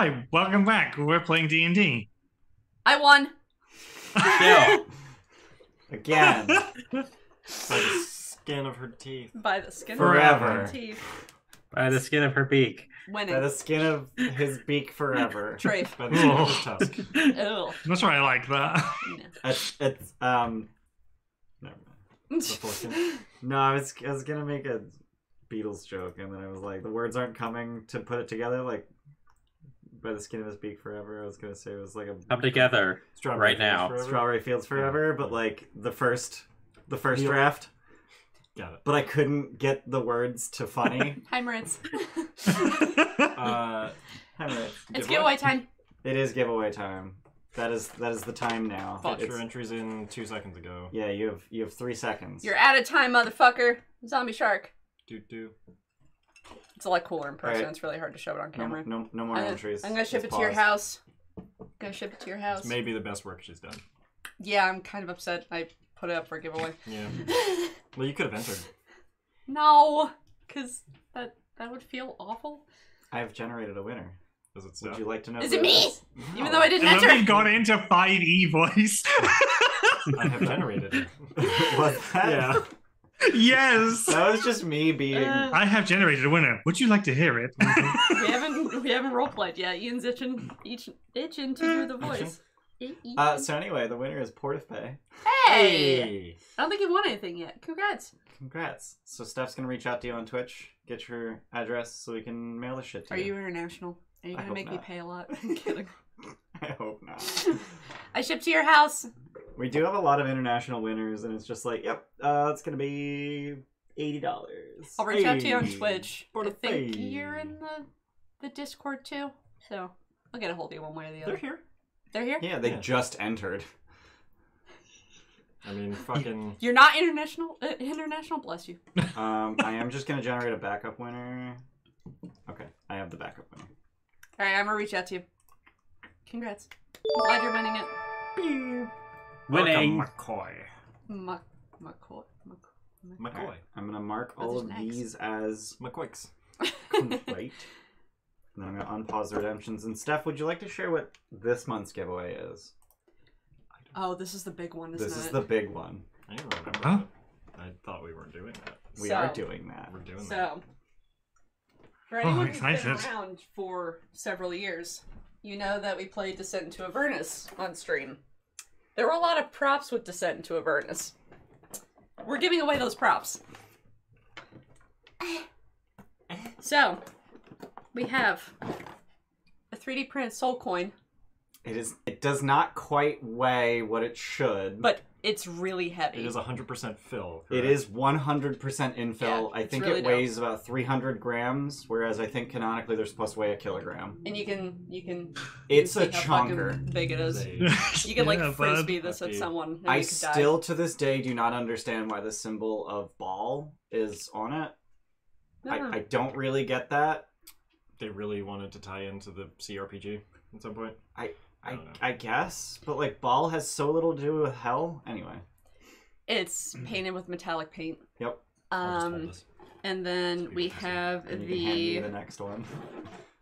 Hi, welcome back. We're playing D&D. I won. Still. Again. By the skin of her teeth. By the skin Forever. of her teeth. By the skin of her beak. Winning. By the skin of his beak forever. Trafe. By the skin of his tusk. Ew. That's why I like that. It's never mind. No, I was gonna make a Beatles joke, and then I was like, the words aren't coming to put it together. Like, by the skin of his beak forever. I was gonna say it was like a Come together right now. Strawberry Fields Forever, but like the first draft. Got it. But I couldn't get the words to funny. Hi, Maritz. Hi, Maritz. It's giveaway time. It is giveaway time. That is the time now. Got your entries in 2 seconds ago. Yeah, you have 3 seconds. You're out of time, motherfucker. Zombie shark. Do. It's a lot cooler in person. Right. It's really hard to show it on camera. No more entries. I'm gonna ship Just it to your pause. house. It's maybe the best work she's done. Yeah, I'm kind of upset. I put it up for a giveaway. Yeah. Well, you could have entered. No, because that would feel awful. I have generated a winner. Does it Would you like to know? Is who it me? is? No. Even though I didn't And enter. then we got into 5e voice. I have generated it. Was that? Yeah. Yes. That was just me being. I have generated a winner. Would you like to hear it? we haven't roleplayed yet. Ian's itching to do the voice. So anyway, the winner is Portifay. Hey! I don't think you've won anything yet. Congrats. Congrats. So Steph's gonna reach out to you on Twitch, get your address so we can mail the shit to Are you. you international? Are you I gonna hope make me not. pay a lot? I'm kidding. I hope not. I ship to your house. We do have a lot of international winners, and it's just like, yep, it's gonna be $80. I'll reach out to you on Twitch. I Portifay. think you're in the Discord too, so I'll get a hold of you one way or the other. They're here. They're here? Yeah, they just entered. I mean, fucking... You're not international? International? Bless you. I am just gonna generate a backup winner. Okay, I have the backup winner. Alright, I'm gonna reach out to you. Congrats. I'm glad you're winning it. Winning. McCoy. McCoy. McCoy. I'm gonna mark all of Those are these as McQuicks. complete. And then I'm gonna unpause the redemptions. And Steph, would you like to share what this month's giveaway is? Oh, this is the big one, isn't it? This is the big one. I didn't remember Huh? that. I thought we weren't doing that. We are doing that. We're doing that. So, for anyone who's been excited. around for several years, you know that we played Descent into Avernus on stream. There were a lot of props with Descent into Avernus. We're giving away those props. So, we have a 3D printed soul coin, It does not quite weigh what it should. but it's really heavy. It is 100% fill. It correct? is 100% infill. Yeah, I it's think really it weighs about 300 grams, whereas I think canonically they're supposed to weigh 1 kilogram. And you can It's see a how fucking chonker. big it is. They- You can like Yeah, bud. frisbee this at Happy. someone. And I you could die. still, to this day, do not understand why the symbol of ball is on it. No. I don't really get that. They really wanted to tie into the CRPG at some point. I don't know. I guess, but like ball has so little to do with hell. Anyway, It's painted with metallic paint. yep. I'll just hold this. And then So we you can see. have And you can hand me the the next one.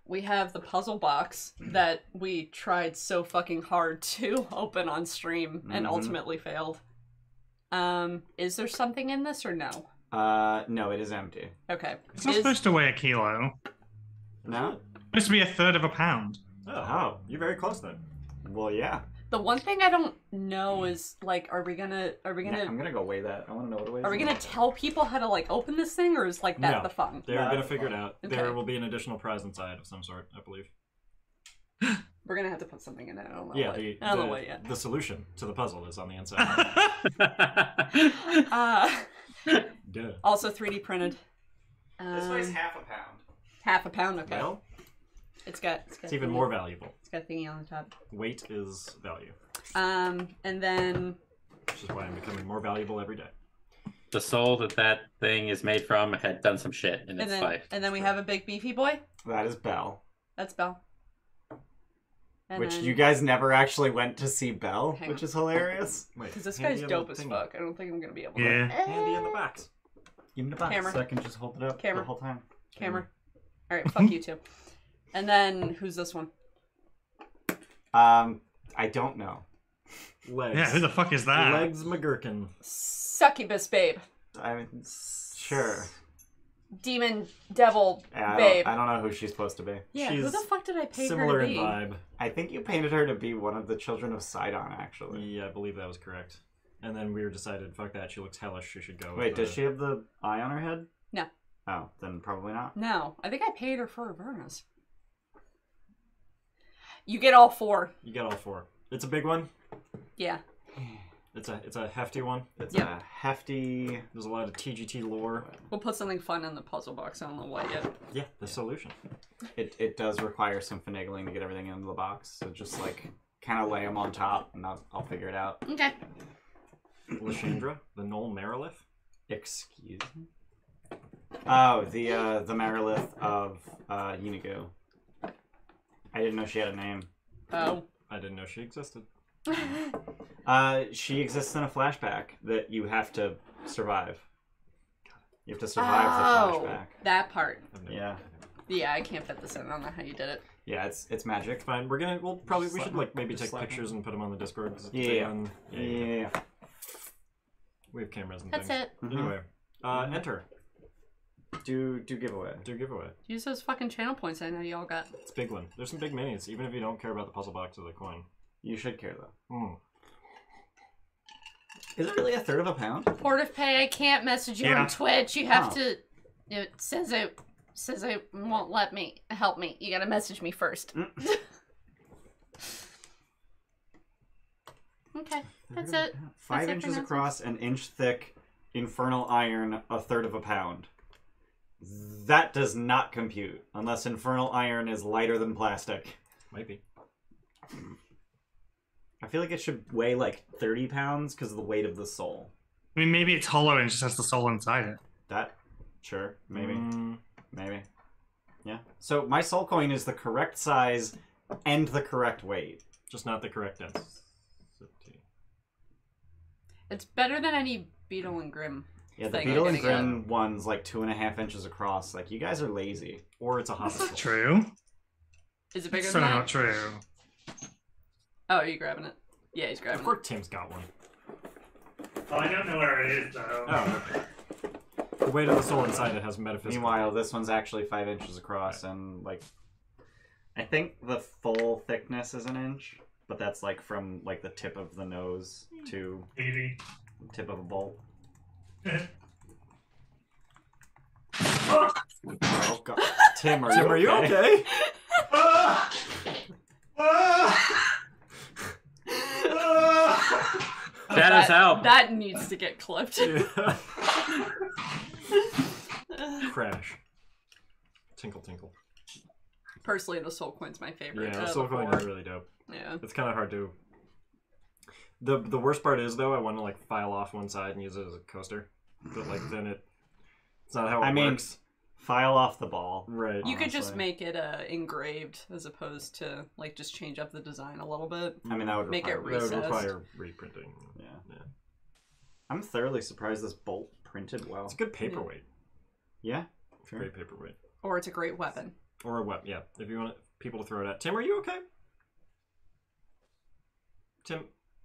we have the puzzle box that we tried so fucking hard to open on stream and Mhm. ultimately failed. Is there something in this or no? No, it is empty. Okay. It's not Is- supposed to weigh 1 kilo. No? It's supposed to be 1/3 of a pound. Oh, you're very close then. Well, yeah. the one thing I don't know is like, are we gonna Yeah, I'm gonna go weigh that. I want to know what it weighs. are we gonna tell people how to like open this thing, or is like that No. the fun? They're No, going to figure it out. Okay. There will be an additional prize inside of some sort, I believe. We're gonna have to put something in it. I don't know. Yeah, what. the, I don't know what yet. the solution to the puzzle is on the inside. Duh. Also 3D printed. This weighs half a pound. half a pound. Okay. Well, It's got it's even more valuable. It's got a thingy on the top. Weight is value, And then which is why I'm becoming more valuable every day. The soul that thing is made from had done some shit in its life. and then we have a big beefy boy. That is Belle. That's Belle. And Which then, you guys never actually went to see Belle, Hang which on. is hilarious. Wait, because this handy guy's in dope the as thingy. fuck. I don't think I'm gonna be able to. Yeah. Handy in the backs. Give me the box Camera. so I can just hold it up Camera. the whole time. Camera. All right, fuck you too. And then who's this one? I don't know. Legs. Yeah, who the fuck is that? Legs McGurkin. Succubus babe. I mean, sure. Demon devil I babe. don't know who she's supposed to be. Yeah, who She's the fuck did I paint her Similar to in be? vibe. I think you painted her to be one of the children of Sidon, actually. Yeah, I believe that was correct. And then we decided, fuck that, she looks hellish, she should go Wait, with does she have the eye on her head? No. Oh, then probably not. No, I think I paid her for Avernus. You get all 4. You get all 4. It's a big one. Yeah. It's a hefty one. It's Yep. a hefty... There's a lot of TGT lore. We'll put something fun in the puzzle box. I don't know what yet. Yeah, the solution. It does require some finagling to get everything into the box, so just like kind of lay them on top, and I'll figure it out. Okay. Lashandra, the Knoll Marilith. Excuse me. Oh, the Marilith of Unigo. I didn't know she had a name. Oh. I didn't know she existed. She exists in a flashback that you have to survive. You have to survive the flashback. That part. Yeah. Yeah, I can't fit this in. I don't know how you did it. Yeah, it's magic. Fine, we should like maybe take pictures and put them on the Discord. Yeah. Yeah. We have cameras and That's things. it. Anyway, enter. Do giveaway. Do giveaway. Use those fucking channel points I know y'all got. It's a big one. There's some big minis, even if you don't care about the puzzle box or the coin. You should care though. Mm. Is it really a third of a pound? Port of Pay, I can't message you Yeah. on Twitch. You have Oh. to. It says it won't let me help me. You gotta message me first. Okay, that's it. 5 That's it inches for now. across, an inch thick, infernal iron, a third of a pound. That does not compute unless infernal iron is lighter than plastic. Might be. I feel like it should weigh like 30 pounds because of the weight of the soul. I mean, maybe it's hollow and just has the soul inside it. That, sure, maybe, Mm, maybe. Yeah. So my soul coin is the correct size and the correct weight. just not the correct density. It's better than any Beetle and Grim. Yeah, the thing Beetle you're and gonna Grim one's like 2.5 inches across. Like, you guys are lazy. Or it's a hobbit. That's not true. Is it bigger It's than certainly that? not true. Oh, are you grabbing it? Yeah, he's Of grabbing course Tim's got one. Oh, I don't know where it is, though. Oh, okay. The weight of the soul inside it has metaphysical. Meanwhile, this one's actually 5 inches across, and like, I think the full thickness is an inch, but that's like from like the tip of the nose to 80. the tip of a bolt. Oh god, Tim, are you okay? Shadows help. That needs to get clipped. Crash. Tinkle tinkle. Personally, the soul coin's my favorite. Yeah, out the of soul the coin four. is really dope. Yeah. It's kind of hard to. The worst part is though, I want to like file off one side and use it as a coaster, but like then it's not how it I mean, works. file off the ball. Right. You could just honestly. make it engraved as opposed to like just change up the design a little bit. I mean, that would Make it require That would recessed. require reprinting. Yeah. Yeah. I'm thoroughly surprised this bolt printed well. It's a good paperweight. Yeah, sure. Great paperweight. Or it's a great weapon. Or a weapon, yeah. If you want people to throw it at. Tim, are you okay?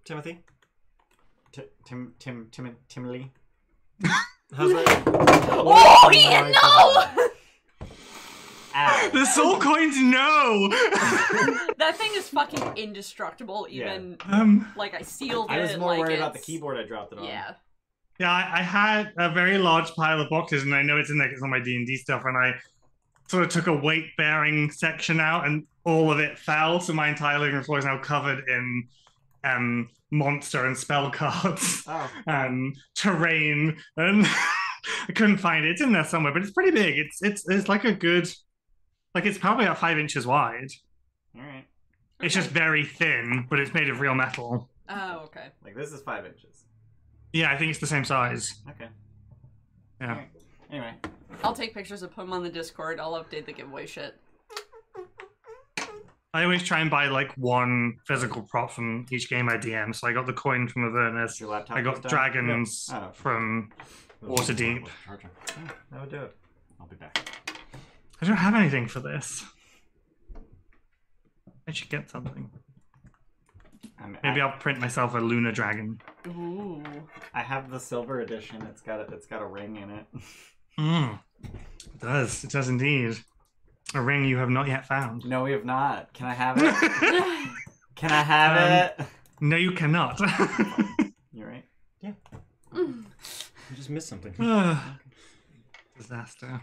Timothy? Tim Lee. How's that? Oh, my yeah, God. no! Ow. The soul coins, no! That thing is fucking indestructible. Even like I sealed it. I was more like, worried about the it's- keyboard I dropped it on. Yeah. Yeah, I had a very large pile of boxes, and I know it's in there because on my D&D stuff, and I sort of took a weight-bearing section out, and all of it fell, so my entire living room floor is now covered in monster and spell cards Oh. and terrain, and I couldn't find it. It's in there somewhere, but it's pretty big. It's like a good, like it's probably about 5 inches wide. All right. It's just very thin, but it's made of real metal. Oh, okay. Like, this is 5 inches. Yeah, I think it's the same size. Okay. Yeah. Alright. Anyway. I'll take pictures and put them on the Discord. I'll update the giveaway shit. I always try and buy like one physical prop from each game I DM. So I got the coin from Avernus. Your laptop I goes got down? dragons Yeah. Oh. from Waterdeep. Charger. That would do it. I'll be back. I don't have anything for this. I should get something. Maybe I'll print myself a lunar dragon. Ooh. I have the silver edition. It's got a ring in it. It does. It does indeed. A ring you have not yet found. No, we have not. Can I have it? Can I have it? No, you cannot. You're right. Yeah. You just missed something. Disaster.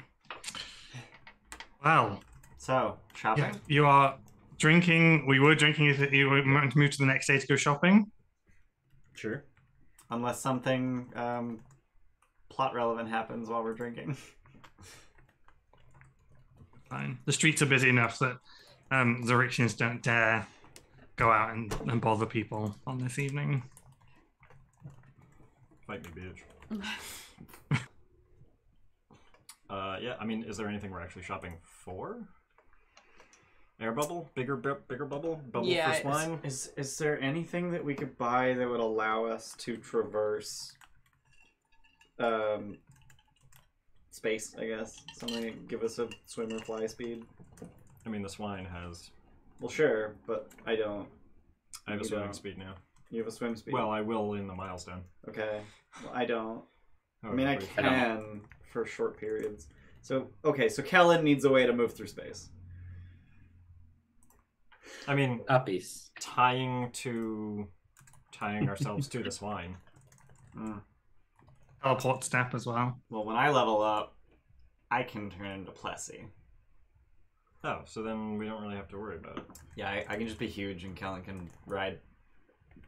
Well. So, shopping? Yeah, you are drinking. We were drinking if you were to move to the next day to go shopping. Sure. Unless something plot relevant happens while we're drinking. Fine. The streets are busy enough that Zorixians don't dare go out and bother people on this evening. Fight me, bitch. Yeah, I mean, is there anything we're actually shopping for? Air bubble? Bigger bubble? Bubble Yeah, for swine? Is there anything that we could buy that would allow us to traverse space, I guess? Something that give us a swim or fly speed? I mean, the swine has... Well, sure, but I don't. I have a You swimming don't. speed now. You have a swim speed? Well, I will in the milestone. Okay. Well, I don't. I However mean, I brief. can for short periods. So, okay, so Quelin needs a way to move through space. I mean, Uppies. tying ourselves to the swine. Teleport step as well. Well, when I level up, I can turn into Plessy. Oh, so then we don't really have to worry about it. Yeah, I can just be huge and Quelin can ride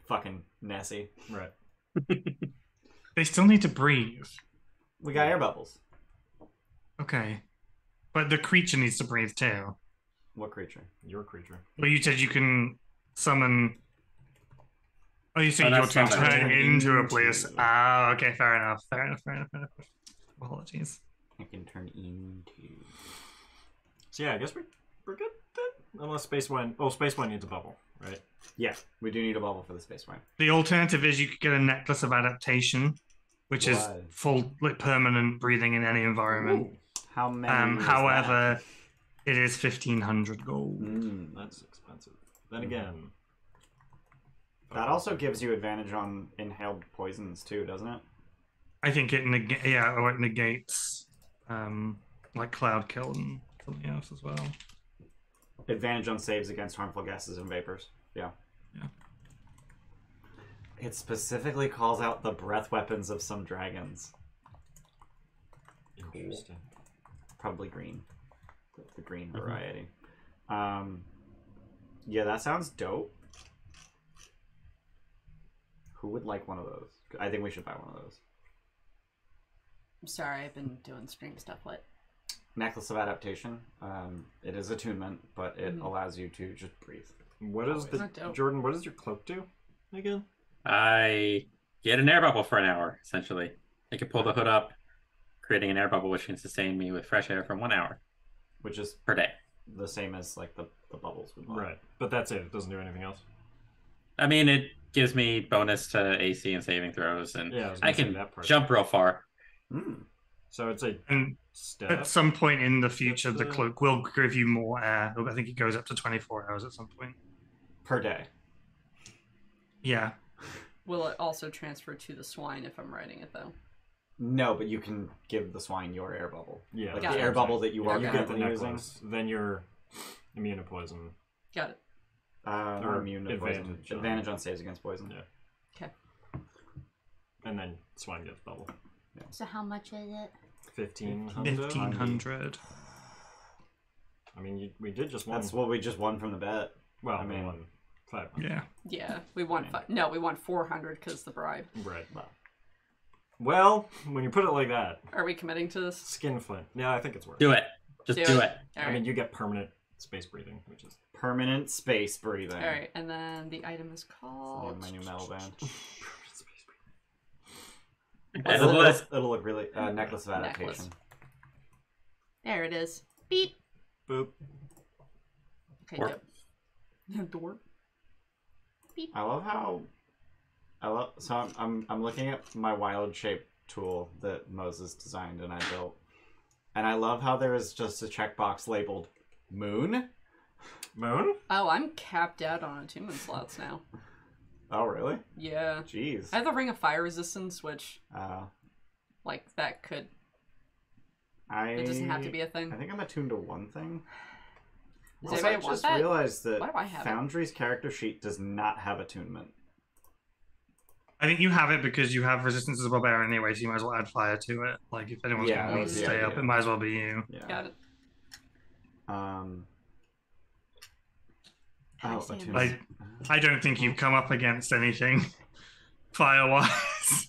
fucking Nessie. Right. They still need to breathe. We got air bubbles. Okay. But the creature needs to breathe too. What creature? Your creature. Well, you said you can summon... Oh, you think Oh, you're that's to summon. turn into a Into- place. Ah, okay, fair enough. Fair enough. Apologies. I can turn into... So yeah, I guess we're good then? Unless Space Wine... Oh, Space Wine needs a bubble, right? Yeah, we do need a bubble for the space wine. The alternative is you could get a necklace of adaptation, which is Why? full, like, permanent breathing in any environment. How many? is However, it is 1,500 gold. that? That's expensive. Then again... That also gives you advantage on inhaled poisons too, doesn't it? I think it negates like cloud kill and something else as well. Advantage on saves against harmful gases and vapors. Yeah. Yeah. It specifically calls out the breath weapons of some dragons. Interesting. Probably green. The green variety. Yeah, that sounds dope. Who would like one of those? I think we should buy one of those. I'm sorry, I've been doing stream stuff. What? Necklace of Adaptation. It is attunement, but it allows you to just breathe. What is the... Not dope. Jordan, what does your cloak do again? I get an air bubble for an hour, essentially. I can pull the hood up, creating an air bubble which can sustain me with fresh air for 1 hour Which is per day. the same as like the bubbles would want. Right. But that's it. It doesn't do anything else. I mean, it gives me bonus to AC and saving throws, and Yeah, I was I gonna say can that part. jump real far. So it's a And step. at some point in the future, the That's, cloak will give you more air. I think it goes up to 24 hours at some point. Per day. Yeah. Will it also transfer to the swine if I'm riding it though? No, but you can give the swine your air bubble. Yeah. Like Got the it. air bubble that you are You get the currently using. necklace. Then you're immune to poison. Got it. Or immune to poison. advantage on- Advantage on saves against poison. Yeah. Okay. And then swine gets bubble. So how much is it? 1,500. 1,500. I mean, we did just one. That's what we just won from the bet. Well, I we mean- won 500. Yeah. Yeah, we want no, we want 400 because the bribe. Right. Well, when you put it like that, Are we committing to this? skin flint. Yeah, I think it's worth Do it. it. Just Do do it. it. All I right. mean, you get permanent space breathing, which is Permanent space breathing. All right, and then the item is Yeah, called. my new metal band. Edible is- It'll look really necklace of adaptation. Necklace. There it is. Beep. boop. Okay, Door. dope. Door. I love how. So I'm looking at my wild shape tool that Moses designed and I built, and I love how there is just a checkbox labeled moon. Moon? Oh, I'm capped out on attunement slots now. Oh, really? Yeah. Jeez. I have the Ring of Fire Resistance, which, Oh. like, that could... It doesn't have to be a thing. I think I'm attuned to one thing. Does Also, anybody I want just that? realized that Why do I have it? Foundry's character sheet does not have attunement. I think you have it because you have resistance as a barbarian anyway, so you might as well add fire to it. Like, if anyone's Yeah, going that to need was to the stay up, idea. it might as well be you. Yeah. Got it. I Oh, see. attunement. I don't think you've come up against anything fire-wise.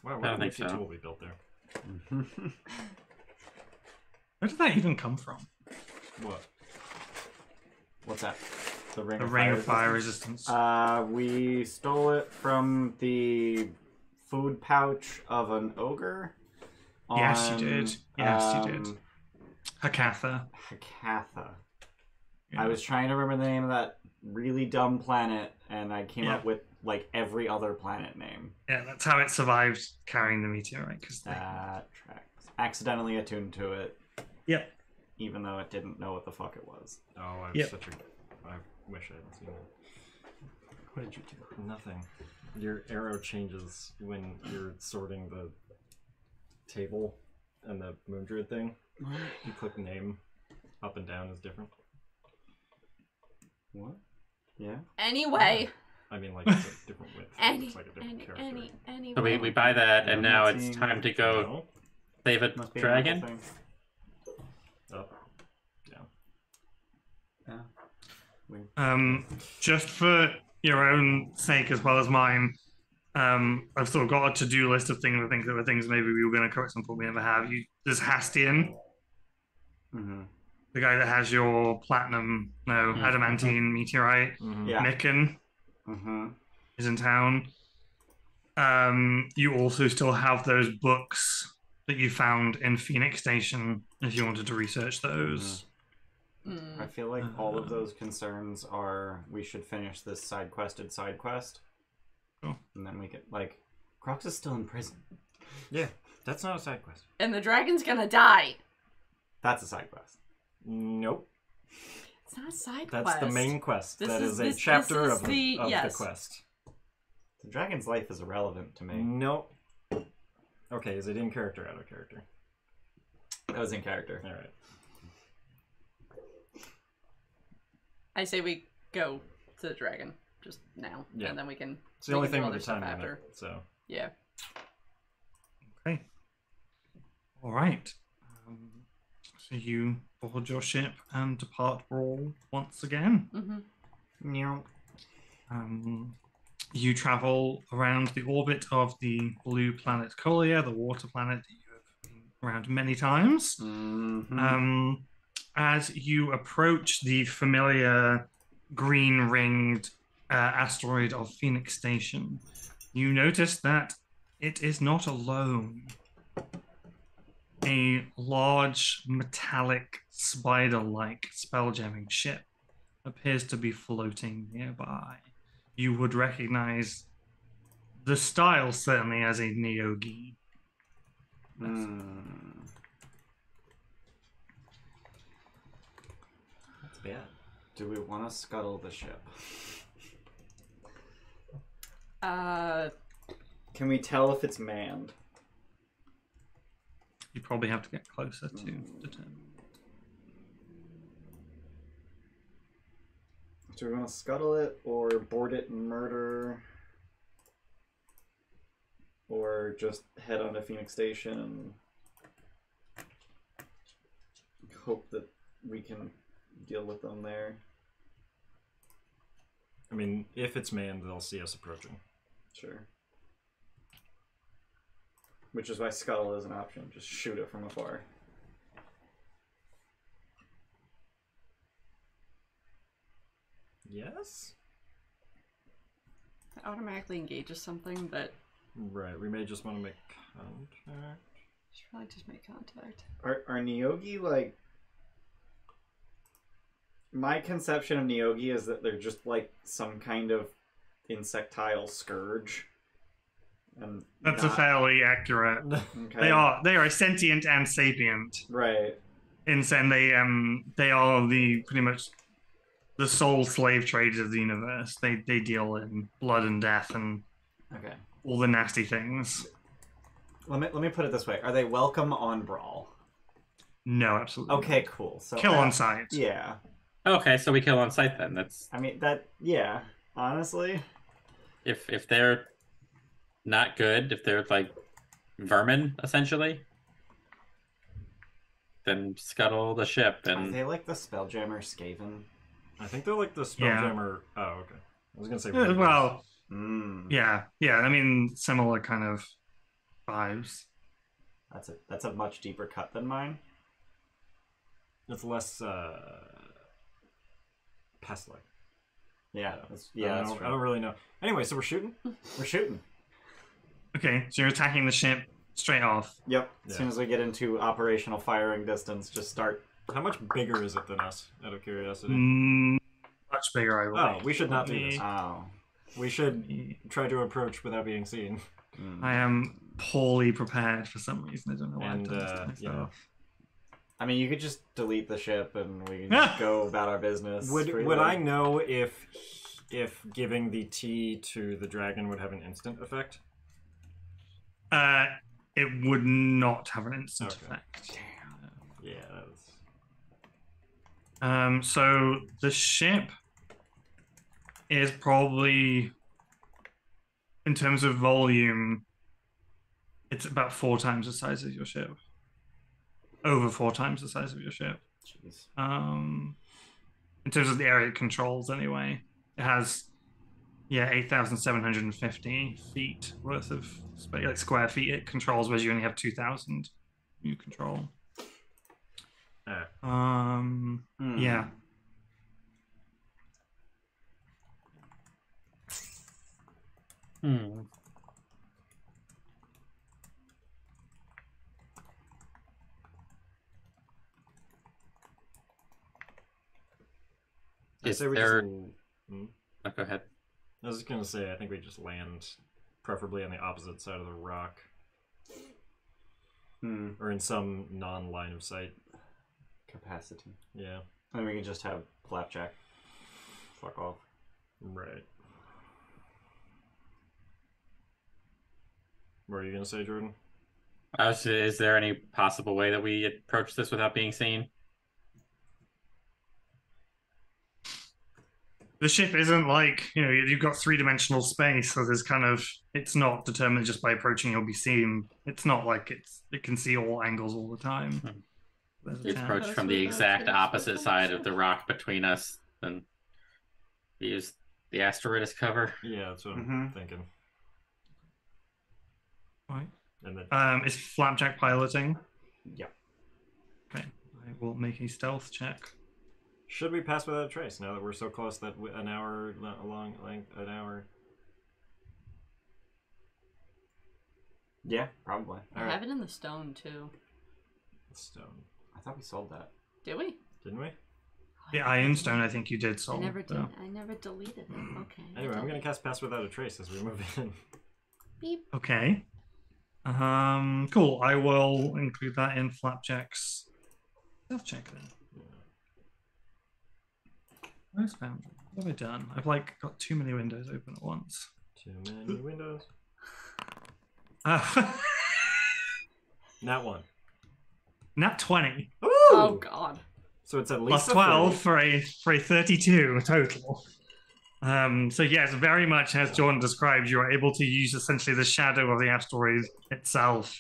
Wow, I what don't a think nifty so. tool we built there. Where did that even come from? What? What's that? The Ring The of Ring Fire of Fire Resistance. We stole it from the food pouch of an ogre. Yes, you on, did. Yes, you did. Hakatha. Hakatha. Yeah. I was trying to remember the name of that really dumb planet, and I came Yeah. up with like every other planet name. Yeah, that's how it survived carrying the meteorite. That tracks. Accidentally attuned to it, Yep. even though it didn't know what the fuck it was. Oh, I have Yep. such a... I wish I hadn't seen it. What did you do? Nothing. Your arrow changes when you're sorting the table and the moon druid thing. You click name, up and down is different. What? Yeah. Anyway. I mean, like, it's a different width. Any, It's like a different character. any. So we buy that, and I'm now not it's seeing time to it. go No. save a Must be dragon. a thing. Up. Down. Yeah. Just for your own sake as well as mine, I've still got a to-do list of things. I think there were things maybe we were going to correct some point we never have. There's Hastian, Mm-hmm. the guy that has your platinum, adamantine meteorite. Mm-hmm. Yeah. Mikan Mm-hmm. is in town. You also still have those books that you found in Phoenix Station if you wanted to research those. I feel like all of those concerns are we should finish this side quest. Cool. And then we could, like, Crocs is still in prison. Yeah, that's not a side quest. And the dragon's gonna die. That's a side quest. Nope. It's not a side That's quest. the main quest. This That is- is a this- chapter this is of the yes. quest. The dragon's life is irrelevant to me. Nope. Okay, is it in character, out of character? That was in character. Alright. I say we go to the dragon just now, Yeah. and then we can. It's the only do thing other with the stuff time after. limit, so... Yeah. Okay. All right. So you board your ship and depart Brawl once again. Mm-hmm. You travel around the orbit of the blue planet Acquilea, the water planet that you have been around many times. Mm-hmm. As you approach the familiar green-ringed asteroid of Phoenix Station, you notice that it is not alone. A large, metallic, spider-like spelljamming ship appears to be floating nearby. You would recognize the style certainly as a Neogi. That's bad. Do we want to scuttle the ship? Can we tell if it's manned? You probably have to get closer to determine. Do we want to scuttle it, or board it and murder, or just head on to Phoenix Station and hope that we can deal with them there? I mean, if it's manned, they'll see us approaching. Sure. Which is why scuttle is an option. Just shoot it from afar. Yes? It automatically engages something, but Right, we may just want to make contact. should probably just make contact. Are Neogi, like... My conception of Neogi is that they're just like some kind of insectile scourge. And That's not... a fairly accurate. Okay. They are sentient and sapient. Right. In saying they are the pretty much the sole slave traders of the universe. They deal in blood and death and Okay. all the nasty things. Let me put it this way: are they welcome on Brawl? No, absolutely. Okay, cool. So Kill on sight. Yeah. Okay, so we kill on sight then. That's I mean that. Yeah. Honestly. if they're not good, if they're like vermin essentially, then scuttle the ship Are and they like the Spelljammer Skaven? I think they're like the Spelljammer. Oh, okay. I was gonna say. Well, Mm. yeah. I mean, similar kind of vibes. That's a much deeper cut than mine. it's less pest-like. Yeah. I That's don't true. really know. Anyway, so we're shooting. We're shooting. Okay, so you're attacking the ship straight off. Yep. As Yeah. soon as we get into operational firing distance, just start. How much bigger is it than us? Out of curiosity. Much bigger, I Oh, believe. we should not do this. Oh. We should try to approach without being seen. Mm. I am poorly prepared for some reason. I don't know why And, I've done this to you know, myself. I mean, you could just delete the ship and we can just go about our business. Would freely. I know if giving the tea to the dragon would have an instant effect? It would not have an instant Okay. effect. Yeah, that was... So the ship is probably, in terms of volume, it's about 4 times the size of your ship. Over 4 times the size of your ship. Jeez. In terms of the area it controls, anyway, it has 8,750 feet worth of like square feet it controls, whereas you only have 2,000 you control. Yeah. Hmm. I Is say we there... just... Hmm? Oh, go ahead. I was just gonna say, I think we just land, preferably on the opposite side of the rock, or in some non-line of sight. Capacity. Yeah. And we can just have Flapjack. Fuck off. Right. What are you gonna say, Jordan? Is there any possible way that we approach this without being seen? The ship isn't like, you've got 3-dimensional space, so there's kind of, it's not determined just by approaching you'll be seen. It's not like it can see all angles all the time. There's a We chance. approach from the exact opposite side of the rock between us, and use the asteroid as cover. Yeah, that's what I'm thinking. Right. And then Is Flapjack piloting? Yeah. Okay, I will make a stealth check. should we pass without a trace now that we're so close that an hour long length an hour? Yeah, probably. I have it in the stone too. Stone. I thought we sold that. Did we? Didn't we? The Ironstone, I think you did I solve. never did. so. I never deleted it. Okay. Anyway, I'm gonna cast pass without a trace as we move in. Beep. Okay. Cool. I will include that in Flapjack's stealth check then. Where's Boundary? What have I done? I've got too many windows open at once. Too many windows. Nat 1. Nat 20 Ooh! Oh God. So it's at plus least 12 for a 32 total. So yes, very much as Jordan described, you are able to use essentially the shadow of the asteroid itself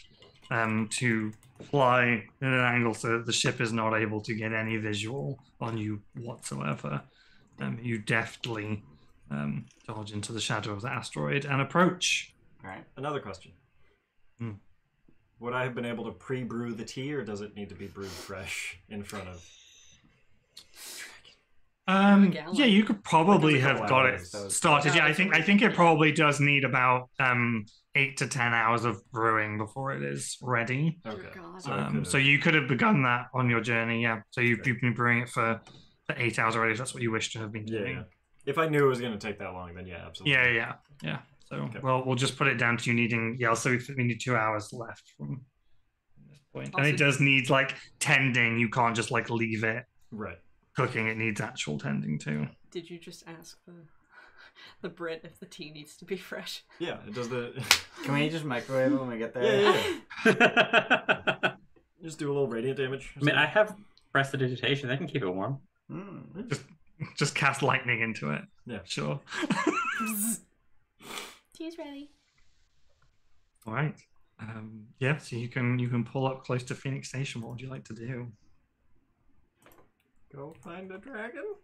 to fly in an angle so that the ship is not able to get any visual on you whatsoever. You deftly dodge into the shadow of the asteroid and approach. All right. Another question. Hmm. Would I have been able to pre-brew the tea, or does it need to be brewed fresh in front of? gallon. Yeah, you could probably Like a have couple got it hours, that was- started. Yeah, I Hours think it probably does need about 8 to 10 hours of brewing before it is ready. Okay. God. So, I could've- So you could have begun that on your journey, yeah. So you've been brewing it for 8 hours already. If that's what you wish to have been yeah, doing. yeah. If I knew it was going to take that long, then yeah, absolutely. Yeah. So Okay. well, we'll just put it down to you needing. Yeah, so we need 2 hours left from this point, and it Also- does need tending. You can't just leave it Right. cooking, it needs actual tending to. Did you just ask the Brit if the tea needs to be fresh? Yeah, it does the. Can we just microwave it when we get there? Yeah. Just do a little radiant damage. I mean, I have prestidigitation. I can keep it warm. Just cast lightning into it. Yeah. Sure. Tea's ready. All right. Yeah, so you can pull up close to Phoenix Station. What would you like to do? Go find a dragon.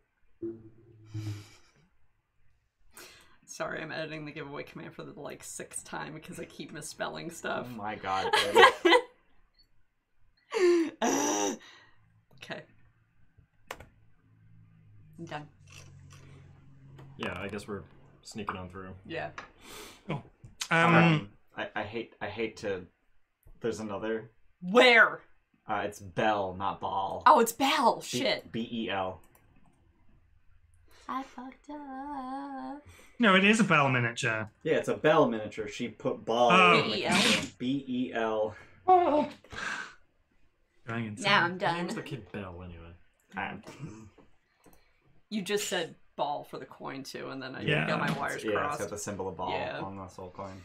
Sorry, I'm editing the giveaway command for the like 6th time because I keep misspelling stuff. Oh my god, Okay. I'm done. Yeah, I guess we're sneaking on through. Yeah. Cool. I hate to. There's another. Where? It's Bell, not Ball. Oh, it's Bell. Shit. B-E-L. I fucked up. No, it is a Bell miniature. Yeah, it's a Bell miniature. She put Ball. Oh. B-E-L? B-E-L. Oh. Going inside. Now I'm Name's done. the kid Bell anyway. You just said ball for the coin too, and then I Yeah. got my wires Yeah, it's crossed. got the symbol of Ball Yeah. on the soul coin.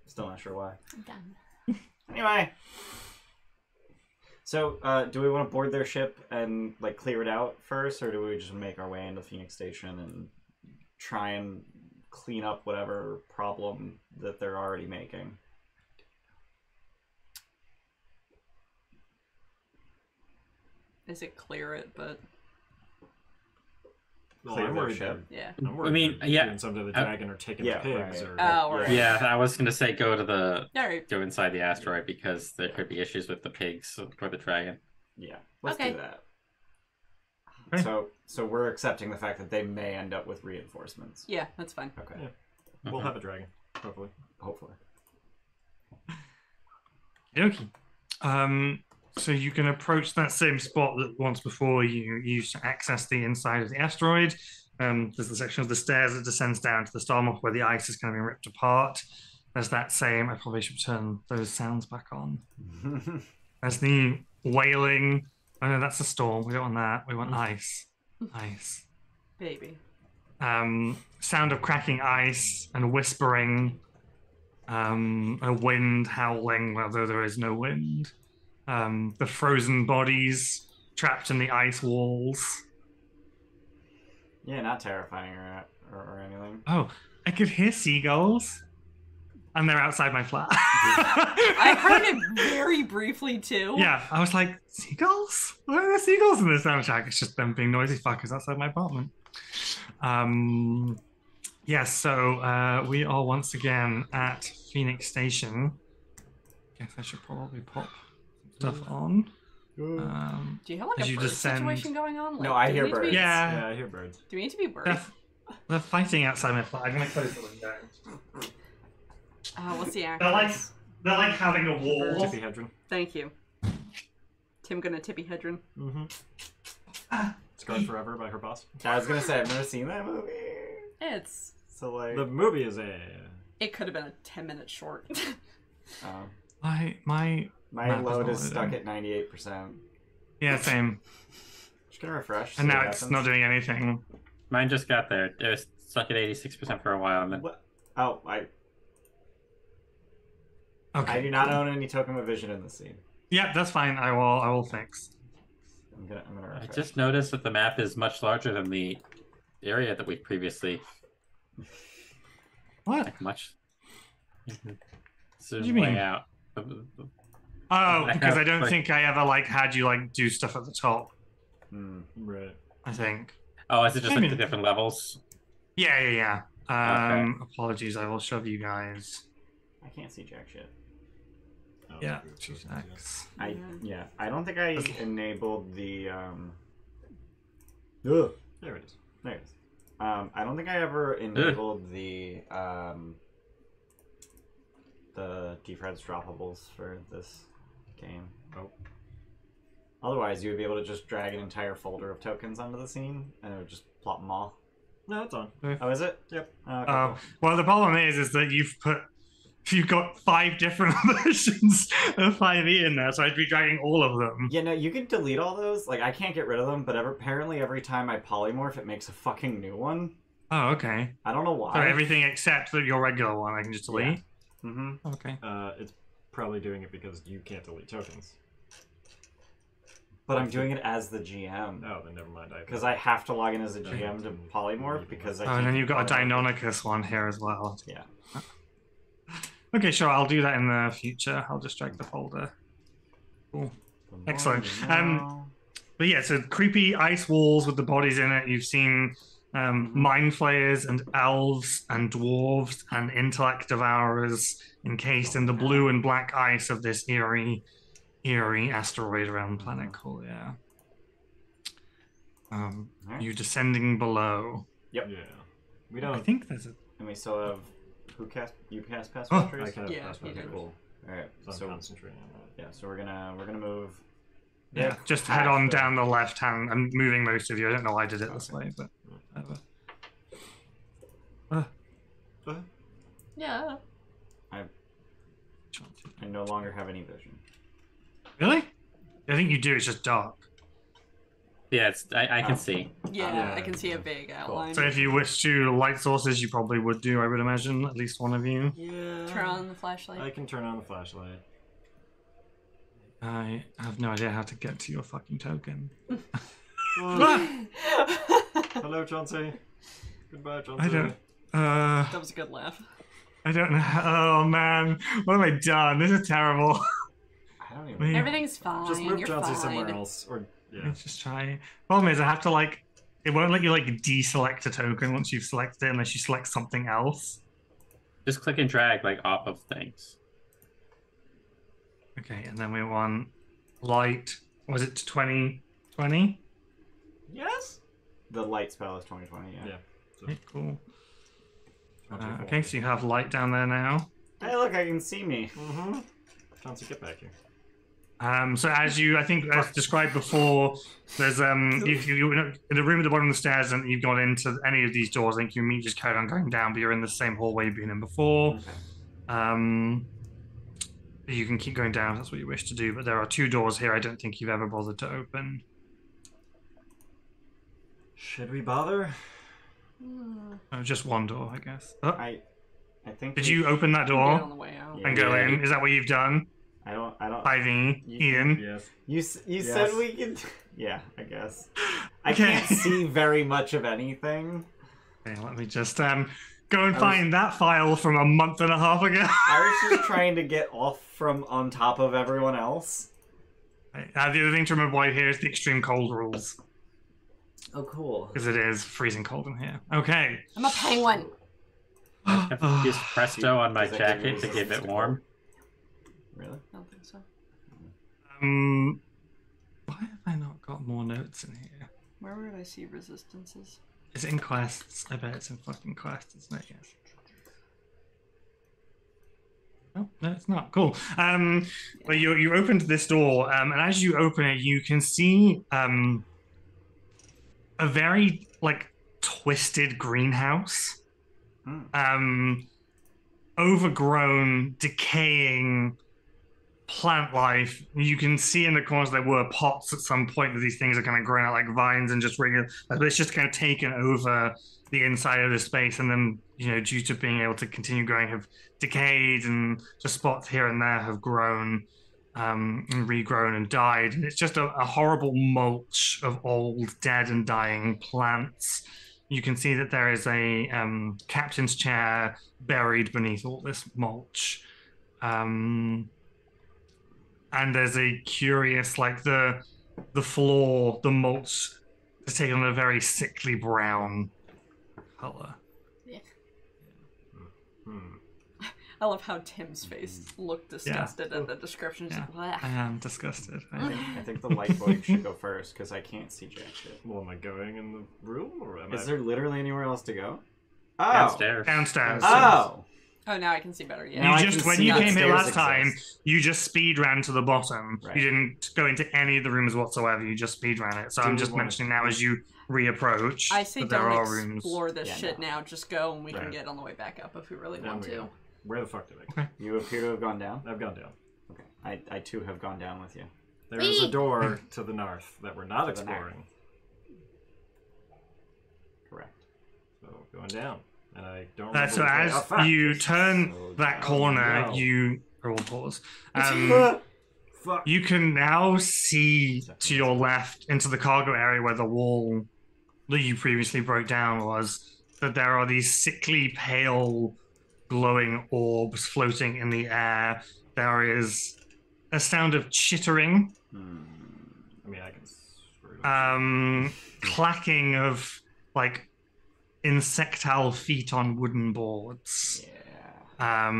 Still not sure why. I'm done. Anyway. So, do we want to board their ship and like clear it out first, or do we just make our way into Phoenix Station and try and clean up whatever problem that they're already making? Is it clear it? But Well, Clear I'm their worried ship. yeah. I'm worried I mean, they're yeah. doing something to the dragon or taking Yeah, the pigs right. or. Oh, right. Yeah, I was gonna say go All right. inside the asteroid because there could be issues with the pigs or the dragon. Yeah, let's Okay. do that. Okay. So we're accepting the fact that they may end up with reinforcements. Yeah, that's fine. Okay, Yeah. We'll have a dragon, hopefully. hopefully. Okay. So you can approach that same spot that once before you used to access the inside of the asteroid. There's the section of the stairs that descends down to the Starmoth where the ice is kind of being ripped apart. There's that same. I probably should turn those sounds back on. There's the wailing. Oh no, that's a storm. We don't want that. We want ice. Ice. Baby. Sound of cracking ice and whispering. A wind howling, although there is no wind. The frozen bodies trapped in the ice walls. Yeah, not terrifying or anything. Oh, I could hear seagulls. And they're outside my flat. I heard it very briefly too. Yeah, I was like, seagulls? Why are there seagulls in this soundtrack? It's just them being noisy fuckers outside my apartment. Yes, so we are once again at Phoenix Station. Guess I should probably pop some stuff on. Do you have like As a you bird descend- situation going on? Like, No, I do we hear need to be- birds. Yeah. Yeah, I hear birds. Do we need to be worried? They're fighting outside my flat. I'm gonna close the window. What's the They're like accent? they're like having a war. Tippy Hedron. Thank you. Tim gonna tippy hedron. Mm-hmm. Scarred Forever by her boss. I was gonna say I've never seen that movie. It's. So like, The movie is a. It could have been a 10-minute short. My my Map is load not is stuck loading. at 98%. yeah, same. Just gonna refresh. And see now what it's happens. not doing anything. Mine just got there. It was stuck at 86% for a while, and then What? Oh, I Okay. do not own any token of vision in this scene. Yeah, that's fine. I will fix. I'm gonna I refresh. just noticed that the map is much larger than the area that we've previously What? much. do you mean? Out. Oh, I because I have, don't like- think I ever like had you like do stuff at the top. Right. I think. Oh, is it just I like mean- the different levels? Yeah. Apologies. I will shove you guys. I can't see jack shit. Oh, Yeah. it's Two good. secs. I don't think I enabled the Ugh. There it is. There it is. I don't think I ever enabled the defreds droppables for this game. Oh. Otherwise, you would be able to just drag an entire folder of tokens onto the scene, and it would just plop them all. No, it's on. Oh, is it? Yep. Okay, Oh, well, the problem is that you've put You've got 5 different versions of 5e in there, so I'd be dragging all of them. Yeah, no, you can delete all those. Like, I can't get rid of them, but apparently every time I polymorph, it makes a fucking new one. Oh, okay. I don't know why. So everything except your regular one I can just delete? Yeah. Mm-hmm. Okay. It's probably doing it because you can't delete tokens. But I'm doing it as the GM. Oh, then never mind. Because I have to log in as a GM to polymorph, because I Oh, and then you've got a polymorph. Deinonychus one here as well. Yeah. Okay, sure, I'll do that in the future. I'll just drag the folder. Cool. Excellent. But yeah, so creepy ice walls with the bodies in it. You've seen mind flayers and elves and dwarves and intellect devourers encased in the blue and black ice of this eerie asteroid around planet Aquilea. You descending below. Yep. Yeah. We I don't. think there's a... And we still have... You cast pass Oh. trace? I can have Yeah, password he did. Cool. Alright, So I'm so concentrating on that. yeah, so we're gonna move. Yeah, just head on down the left hand. I'm moving most of you. I don't know why I did it this way, but whatever. Yeah. I no longer have any vision. Really? I think you do. It's just dark. Yeah, I can see. Yeah, Yeah. I can see a vague outline. So if you wish to light sources, you probably would do. I would imagine at least one of you. Yeah. Turn on the flashlight. I can turn on the flashlight. I have no idea how to get to your fucking token. Oh. Hello, Chauncey. Goodbye, Chauncey. I don't. That was a good laugh. I don't know. Oh man, what have I done? This is terrible. I don't even. Wait. Everything's fine. Just move You're Chauncey fine. somewhere else, or yeah. Let's just try. Problem is, I have to like. It won't let you like deselect a token once you've selected it unless you select something else. Just click and drag like off of things. Okay, and then we want light. Was it 2020? Yes. The light spell is 2020. Yeah. Yeah. So, Okay, cool. 24. Okay, so you have light down there now. Hey, look! I can see me. Mm-hmm. Chauncey, get back here. So as you, I think, as described before, there's you in the room at the bottom of the stairs, and you've gone into any of these doors. I think you just carried on going down, but you're in the same hallway you've been in before. Okay. You can keep going down if that's what you wish to do, but there are 2 doors here I don't think you've ever bothered to open. Should we bother? Oh, just 1 door, I guess. Oh, I think. did you open that Get on door the way out. Yeah. and go in? Is that what you've done? I don't. Ivy, Ian? Yes. You Yes. said we could. Yeah, I guess. I Okay. can't see very much of anything. Okay, let me just go and find that file from a month and a half ago. I was just trying to get off from on top of everyone else. The other thing to remember while you're here is the extreme cold rules, Oh, cool. because it is freezing cold in here. Okay. I'm a penguin. I've used Presto on my Does that give you jacket to keep resistance it to warm. Really? I don't think so. Why have I not got more notes in here? Where would I see resistances? Is it in quests? I bet it's in fucking quests, isn't it? Yes. Oh, no, it's not. Cool. Well, you opened this door, and as you open it, you can see a very like twisted greenhouse, overgrown, decaying plant life. You can see in the corners there were pots at some point that these things are kind of growing out like vines and just regular, but it's just kind of taken over the inside of the space, and then due to being able to continue growing have decayed, and just spots here and there have grown and regrown and died, and it's just a horrible mulch of old dead and dying plants. You can see that there is a captain's chair buried beneath all this mulch. And there's a curious, like the floor, the mulch has taken on a very sickly brown color. I love how Tim's face looked disgusted at the description. He's like, "Bleh." I am disgusted. I think the light void should go first because I can't see jack shit. Well, am I going in the room, or am Is I? there literally anywhere else to go? Oh. Downstairs. Downstairs. Oh. Oh, now I can see better. Yeah. Now I You just can when see you that came here stairs last time, exist. you just speed ran to the bottom. Right. You didn't go into any of the rooms whatsoever. You just speed ran it. So Do I'm we just wanna- mentioning now as you reapproach I say that there don't are rooms. explore this Yeah, shit no. now. Just go and we can Right. get on the way back up if we really Then want we to. go. Where the fuck did I go? You appear to have gone down. I've gone down. Okay. I too have gone down with you. There is a door to the north that we're not To the exploring. Correct. So going down. And I don't remember So which way- as oh, fuck. you turn that corner, no. you roll pause. Fuck. You can now see to your left into the cargo area where the wall that you previously broke down was, that there are these sickly pale glowing orbs floating in the air. There is a sound of chittering, I mean, I can. clacking of like insectile feet on wooden boards. Yeah.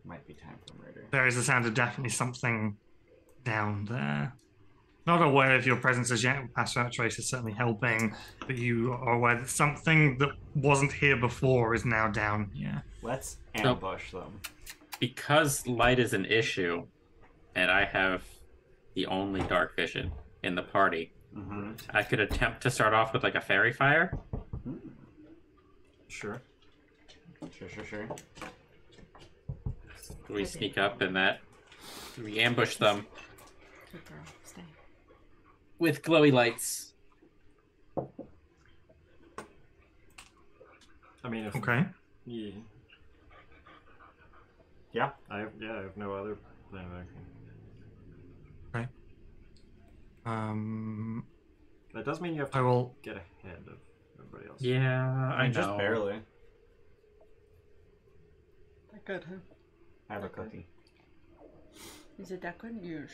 Might be time for murder. There is a sound of definitely something down there. Not aware of your presence as yet. Passport Trace is certainly helping, but you are aware that something that wasn't here before is now down here. Let's ambush them. Because light is an issue, and I have the only dark vision in the party, I could attempt to start off with like a fairy fire. Sure. Sure. We sneak up and that we ambush them Good girl. Stay. with glowy lights. I mean, if Okay. yeah, I have no other thing. Okay. That does mean you have I to will. get ahead of everybody else. Yeah, I know. Just barely. That good, huh? I have a cookie. Is it that good? Yes.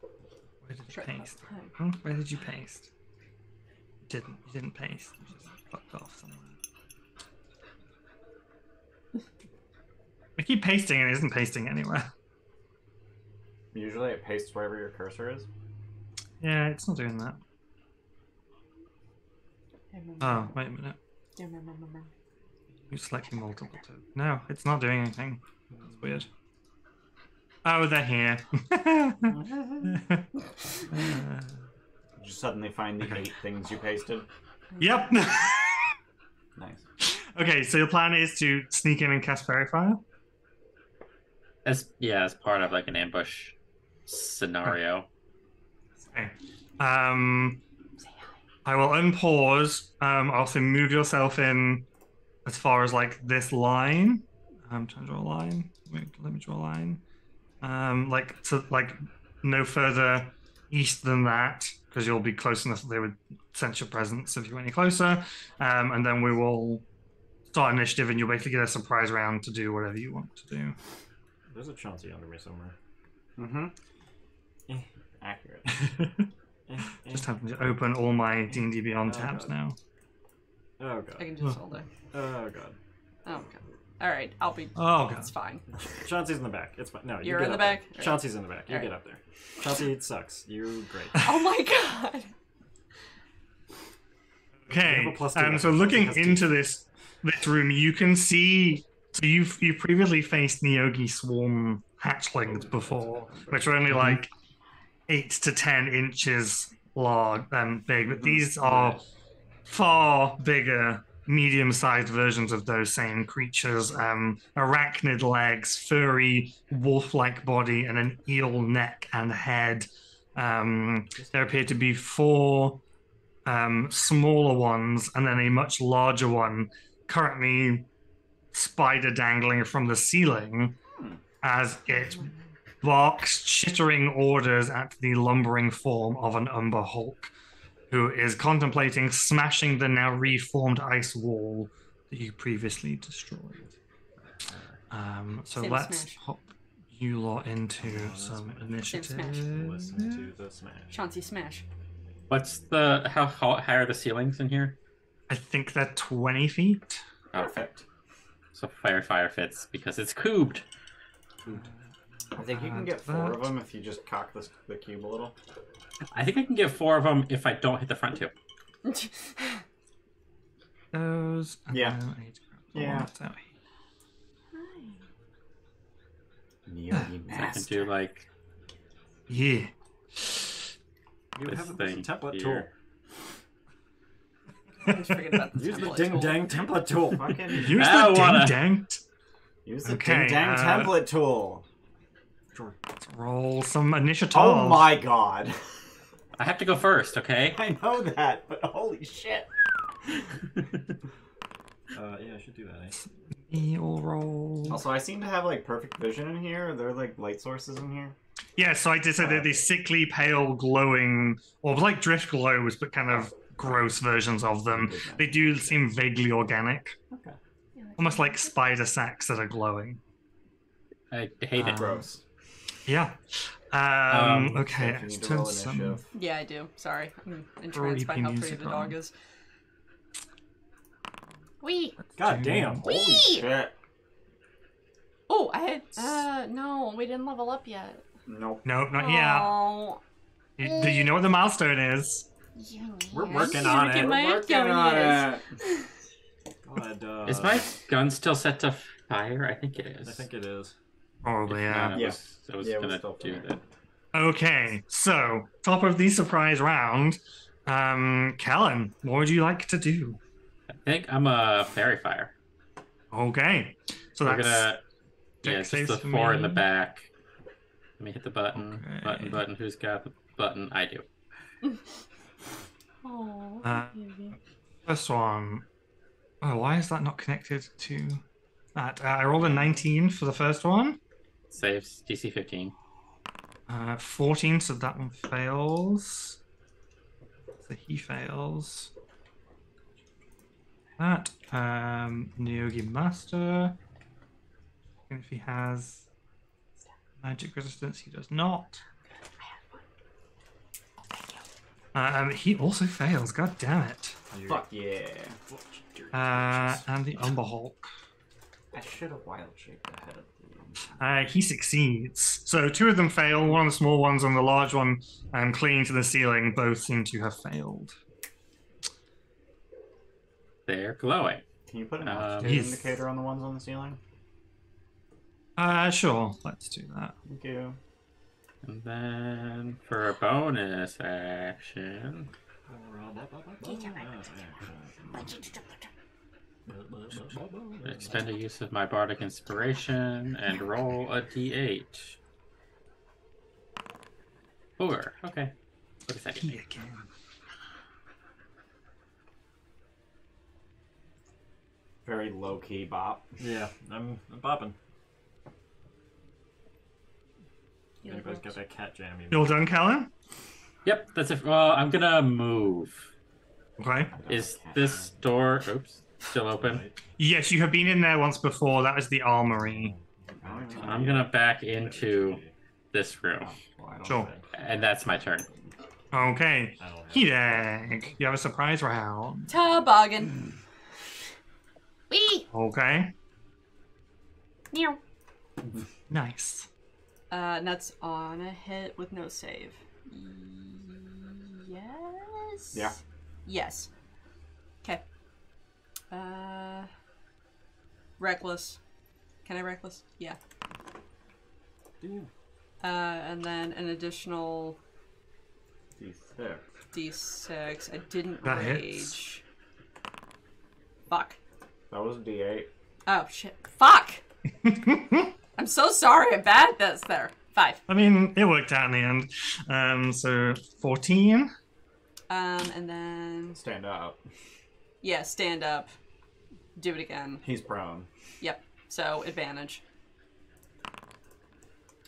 Where did you Sure. paste? Hi. Where did you paste? You didn't paste. You just fucked off somewhere. I keep pasting and it isn't pasting anywhere. Usually it pastes wherever your cursor is. Yeah, it's not doing that. Oh, wait a minute. You selecting multiple too. No, it's not doing anything. That's weird. Oh, they're here. Did you suddenly find the 8 things you pasted? Yep. Nice. Okay, so your plan is to sneak in and cast Fairy Fire? As part of like an ambush scenario. Okay. I will unpause. Also move yourself in as far as like this line. I'm trying to draw a line. Wait, let me draw a line. Like no further east than that, because you'll be close enough that they would sense your presence if you went any closer. And then we will start initiative, and you'll basically get a surprise round to do whatever you want to do. There's a Chauncey under me somewhere. Accurate. Just having to open all my D&D Beyond tabs now. Oh god. I can do this all day. Oh god. Oh, okay. Alright, I'll be. Oh god. It's fine. Chauncey's in the back. It's fine. No, you You're get in the up there. back? Alright. Chauncey's in the back. You Alright. get up there. Chauncey sucks. You great. Oh my god! Okay, You have a +2 so weapon. looking Plus 2. into this room, you can see. So you've previously faced Neogi swarm hatchlings before, which are only like 8 to 10 inches large and big, but these are far bigger, medium-sized versions of those same creatures. Arachnid legs, furry, wolf-like body, and an eel neck and head. There appear to be 4 smaller ones, and then a much larger one, currently spider dangling from the ceiling as it barks chittering orders at the lumbering form of an Umber Hulk, who is contemplating smashing the now reformed ice wall that you previously destroyed. So Sim let's smash. hop you lot into some initiative. smash. Listen to the smash. Chauncey smash. What's the how high are the ceilings in here? I think they're 20 feet. Perfect. So fire fits because it's cubed. I think you can get 4 of them if you just cock the cube a little. I think I can get 4 of them if I don't hit the front 2. Those. Yeah. I need to grab the Yeah. ones out Neogi So I can master. do like here. You this have a thing template here. tool. I was forgetting about the Use the template ding tool. dang template tool. Fucking Use I the wanna- ding use the Okay, ding dang template tool. Sure. Roll some initiative. Oh my god. I have to go first, okay? I know that, but holy shit. Yeah, I should do that. Eh? You'll roll. Also, I seem to have like perfect vision in here. Are there like light sources in here? Yeah, so I did say they're these sickly, pale, glowing, or like drift glows, but kind of gross versions of them. They do seem vaguely organic, Okay. almost like spider sacs that are glowing. I hate it. Gross. Yeah. Okay, Steph, you let's need to turn roll some. initiative. Yeah, I do. Sorry. I'm entranced by Creepy how pretty music the dog on. is. Wee! God damn. Holy Whee! shit. Oh, I had. No, we didn't level up yet. Nope. No, not yet. Oh. Do you know what the milestone is? We're Yes. working on it. Working my We're working yummy on is. it. God, Is my gun still set to fire? I think it is. I think it is. Probably, If yeah. not, Yeah. I was Yeah, we're gonna still do fire. that. Okay, so top of the surprise round, Kellen, what would you like to do? I think I'm a fairy fire. Okay, so We're that's gonna. Yeah, deck it's just the saves for 4 in the me. back. Let me hit the button. Okay. Button. Who's got the button? I do. Oh, Uh, First one. Oh, why is that not connected to that? I rolled a 19 for the first one. Saves DC 15. 14, so that one fails. So he fails. That. Neogi Master. And if he has magic resistance, he does not. He also fails. God damn it. Fuck yeah. And the Umber Hulk. I should have wild shaped ahead of the... He succeeds. So 2 of them fail. One of the small ones and the large one clinging to the ceiling both seem to have failed. They're glowing. Can you put an Yes. altitude indicator on the ones on the ceiling? Sure. Let's do that. Thank you. And then for a bonus action, expend a use of my bardic inspiration and roll a d8. 4. Okay. What is that? He again. Very low-key bop. Yeah, I'm bopping. Anybody's got that cat jammy. You all done, Kellen? Yep, that's it. Well, I'm gonna move. Okay. Is this door, oops, still open? Yes, you have been in there once before. That is the armory. I'm gonna back into this room, Sure. and that's my turn. Okay. Hideg, you have a surprise round. Toboggan. Wee! Okay. Meow. Nice. Nuts on a hit with no save. Yes? Yeah. Yes. Okay. Reckless. Can I reckless? Yeah. And then an additional D6. D6. I didn't That rage. hits. Fuck. That was a D8. Oh shit. Fuck! I'm so sorry. I'm bad at this there. 5. I mean, it worked out in the end. So 14. And then Stand up. yeah, stand up. Do it again. He's prone. Yep. So advantage.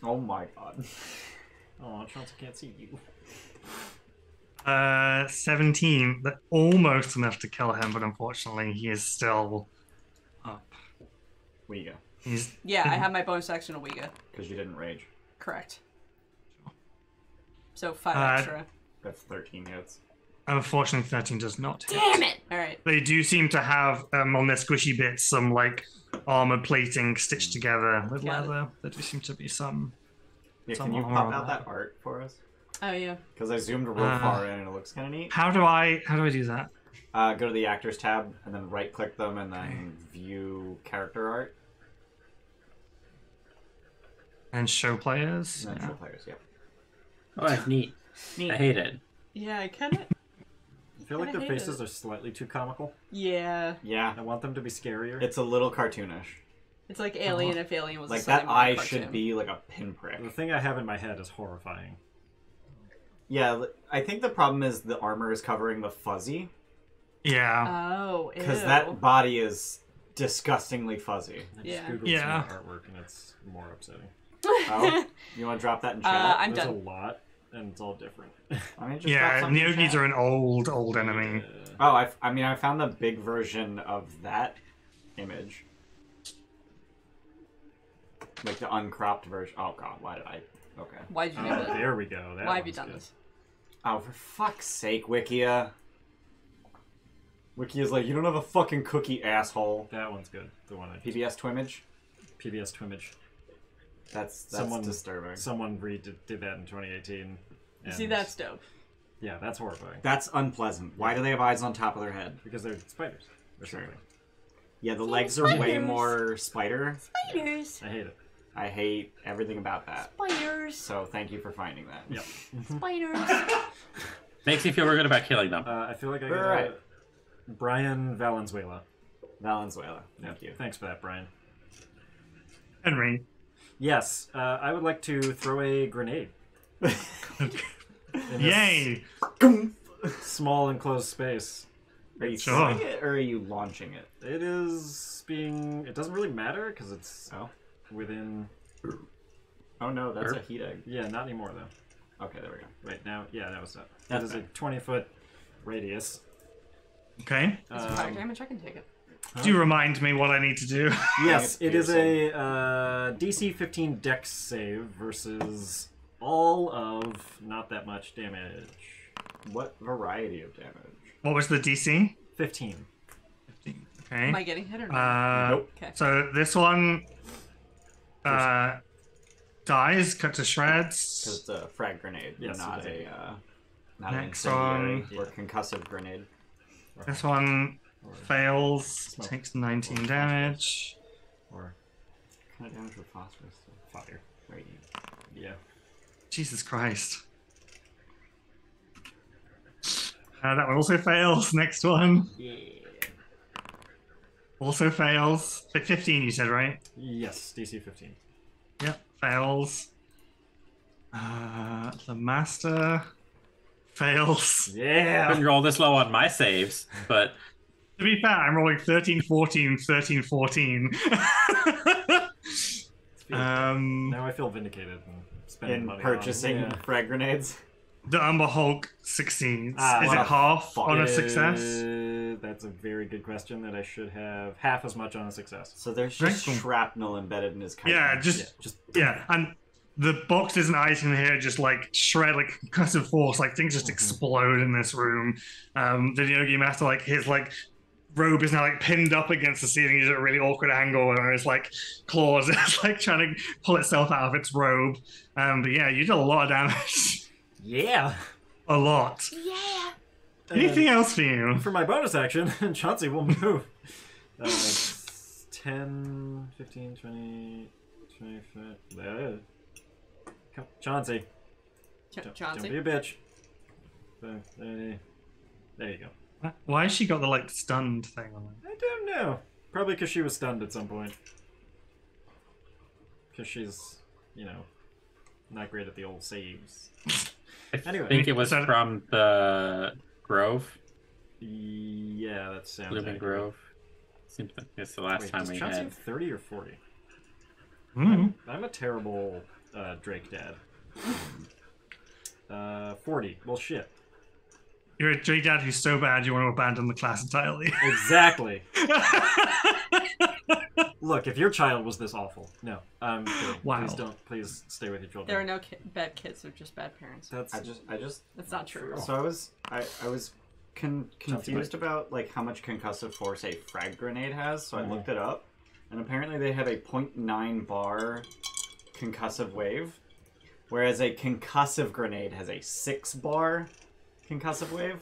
Oh my god. Oh, Chauncey can't see you. 17. That almost enough to kill him, but unfortunately, he is still up. We go. He's Yeah, I have my bonus action a Ouija. Because you didn't rage. Correct. So 5 extra. That's 13 hits. unfortunately 13 does not hit. Damn it! Alright. They do seem to have on their squishy bits some like armor plating stitched together with Got it. leather. There do seem to be some. Yeah, Some can you armor pop on out that. that art for us? Oh yeah. Because I zoomed real far in and it looks kind of neat. How do I do that? Go to the actors tab and then right click them and then view character art. And show players. And then Yeah. show players, yeah. Oh, that's neat. Neat. I hate it. Yeah, I kinda feel like I their hate faces it. are slightly too comical. Yeah. Yeah, I want them to be scarier. it's a little cartoonish. It's like Alien if Alien was a Like Sunday that morning eye cartoon. should be like a pinprick. The thing I have in my head is horrifying. Yeah, I think the problem is the armor is covering the fuzzy Yeah. Oh, ew. because that body is disgustingly fuzzy. I just Yeah. googled Yeah. some artwork and it's more upsetting. Oh, you want to drop that in chat? I'm There's done. a lot, and it's all different. I mean, just drop Yeah, something in Neogis chat. are an old enemy. Oh, I mean, I found the big version of that image. Like the uncropped version. Oh god, why did I? Okay. Why did you do it? There we go. That Why have you one's done good. this? Oh, for fuck's sake, Wikia. Wikia's like, you don't have a fucking cookie, asshole. That one's good. The one I PBS Twimage? PBS Twimage. That's Someone- disturbing. Someone did that in 2018. and- See, that's dope. Yeah, that's horrifying. That's unpleasant. Why do they have eyes on top of their head? Because they're spiders. Or Sure. something. Yeah, the legs are way spiders. more spider. Spiders. I hate it. I hate everything about that. Spiders. So thank you for finding that. Yep. Spiders. Makes me feel real good about killing them. I feel like I got Right. Brian Valenzuela. Valenzuela. Thank you. Thanks for that, Brian. Henry. Yes, I would like to throw a grenade. In this Yay! Small enclosed space. Are you Sure. throwing it or are you launching it? It is being. It doesn't really matter because it's Oh. within. Oh no, that's Sure. a Hideg. Yeah, not anymore though. Okay, there we go. Right now, yeah, that was that. That That's is a fine. 20-foot radius. Okay. That's fire damage. I can take it. Do you remind me what I need to do? Yes, it's it is a DC 15 Dex save versus all of not that much damage. What variety of damage? What was the DC? 15. 15. Am Okay. I getting hit or not? Nope. Okay. So this one dies, cut to shreds. Because it's a frag grenade, Yes, not it is. not an Next incendiary one. or concussive grenade. This one fails, Smoke. takes 19 damage. Or What kind of damage with phosphorus? fire. Radiant. Yeah. Jesus Christ. That one also fails. Next one Yeah. also fails. 15, you said, right? Yes, DC 15. Yep, fails. The master fails. Yeah. Couldn't roll this low on my saves, but To be fair, I'm rolling 13, 14, 13, 14. Now I feel vindicated and spending In money purchasing on. frag grenades. The Umber Hulk succeeds. Ah, Is what it a half fuck. on a success? That's a very good question that I should have half as much on a success. So there's Very just cool. shrapnel embedded in his chitin. Yeah, just Just and the boxes and items in here just like shred like concussive force, like things just explode in this room. The Yogi Master, like his like robe is now like pinned up against the ceiling. He's at a really awkward angle, and his like claws is like trying to pull itself out of its robe. But yeah, you did a lot of damage. yeah. A lot. Yeah. Anything else for you? For my bonus action, Chauncey will move. 10, 15, 20, 25. Come, Chauncey. Don't Chauncey. be a bitch. 30. There you go. Why has she got the like stunned thing on it? I don't know. Probably because she was stunned at some point. Because she's, you know, not great at the old saves. I Anyway. think it was So- from the Grove, Yeah, that sounds Blooming accurate. Grove. Seems like it's the last Wait, time does we Chauncey had. have 30 or 40? Mm. I'm a terrible Drake dad. 40. Well, shit. You're a J Dad who's so bad you want to abandon the class entirely. Exactly. Look, if your child was this awful, no. Kidding. Wow. Please don't. Please stay with your children. There are no bad kids. They're just bad parents. That's I just That's not true. so I was confused about like how much concussive force a frag grenade has, so I looked it up, and apparently they have a 0.9 bar concussive wave, whereas a concussive grenade has a 6 bar concussive wave.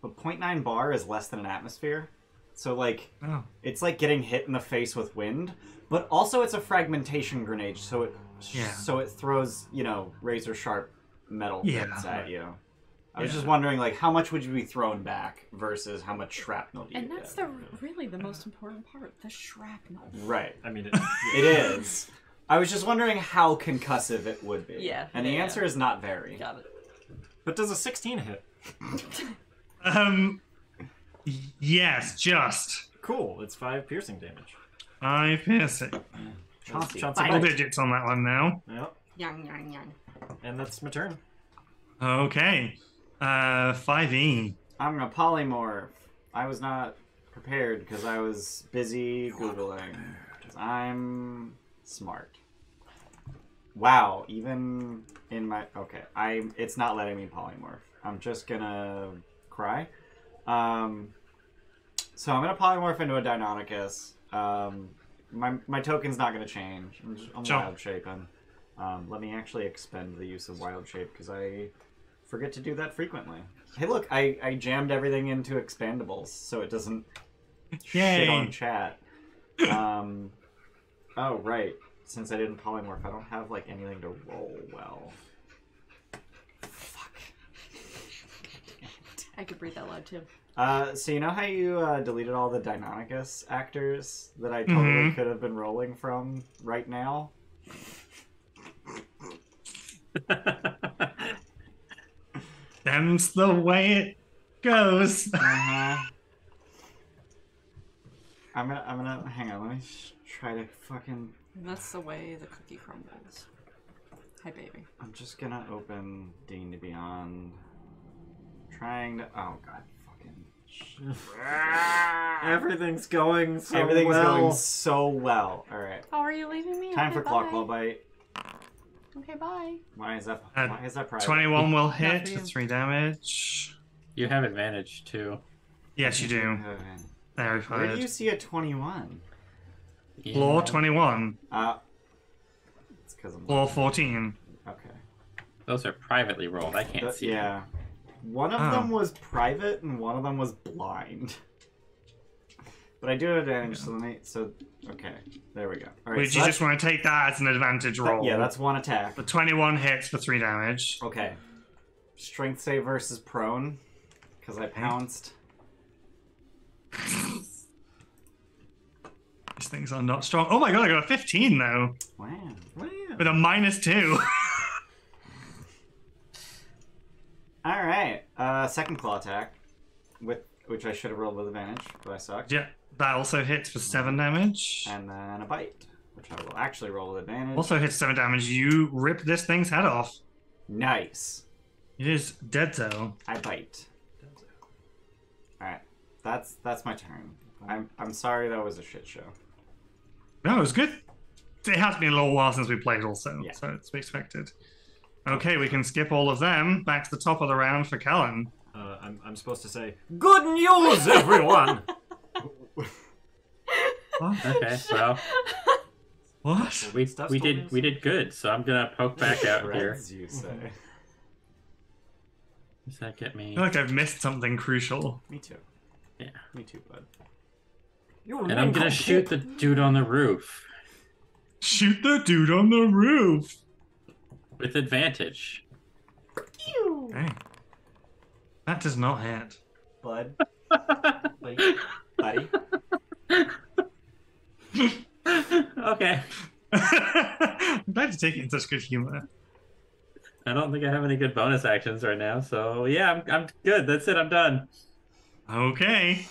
But 0.9 bar is less than an atmosphere, so like Oh. it's like getting hit in the face with wind, but also it's a fragmentation grenade, so it Yeah. so it throws, you know, razor sharp metal Yeah. bits at you. I was just wondering, like, how much would you be thrown back versus how much shrapnel do you And get? that's really the most important part, the shrapnel. Right. I mean, It is. I was just wondering how concussive it would be. Yeah. And the answer is not very. Got it. but does a 16 hit? Yes, just. Cool. It's 5 piercing damage. 5 piercing. Chauncey. Double digits on that one now. Yep. Yang, yang, yang. And that's my turn. Okay. 5e. I'm gonna polymorph. I was not prepared because I was busy Googling. 'Cause I'm smart. Wow, even in my... Okay, it's not letting me polymorph. I'm just gonna cry. So I'm gonna polymorph into a Deinonychus. My token's not gonna change. I'm Sure. wild shaping. Let me actually expend the use of wild shape because I forget to do that frequently. Hey, look, I jammed everything into expandables so it doesn't shit on Yay. chat. Oh, right. Since I didn't polymorph, I don't have, like, anything to roll well. Fuck. I could breathe that loud too. So you know how you deleted all the Deinonychus actors that I totally could have been rolling from right now? Them's the way it goes. I'm gonna hang on. Let me try to fucking. And that's the way the cookie crumbles. Hi, baby. I'm just gonna open D&D Beyond. Trying to. Oh god, fucking. Everything's going so Everything's well. going so well. All right. Oh, are you leaving me? Time Okay, for bye. Clock Claw Bite. Okay, bye. Why is that private? 21 will Not hit for for you. 3 damage. You have advantage too. Yes, you do. Okay. Where do Verified. you see a 21? Floor 21. It's because I'm. Floor 14. Okay. Those are privately rolled. I can't see. Yeah. One of them was private and one of them was blind. But I do have advantage, so okay. There we go. All right. Would you just want to take that as an advantage roll? Yeah, that's one attack. The 21 hits for 3 damage. Okay. Strength save versus prone, because I pounced. These things are not strong. Oh my god, I got a 15 though. Wow. With a -2. All right. Second claw attack, which I should have rolled with advantage, but I sucked. Yeah, that also hits for 7 damage. And then a bite, which I will actually roll with advantage. Also hits 7 damage. You rip this thing's head off. Nice. It is dead though. I bite. All right. That's my turn. I'm sorry that was a shit show. No, it was good. It has been a little while since we played also, Yeah. so it's to be expected. Okay, we can skip all of them. Back to the top of the round for Quelin. I'm supposed to say, good news, everyone! What? Okay, well, What? we Stuff's we told did us. we did good. So I'm gonna poke back out here. Shreds, you say. Does that get I me? feel like I've missed something crucial. Me too. Yeah. Me too, bud. And I'm gonna shoot the dude on the roof Shoot the dude on the roof. with advantage. Okay. That does not hit. Bud. Buddy. Okay. I'm glad to take it in such good humor. I don't think I have any good bonus actions right now, so yeah, I'm good. That's it. I'm done. Okay.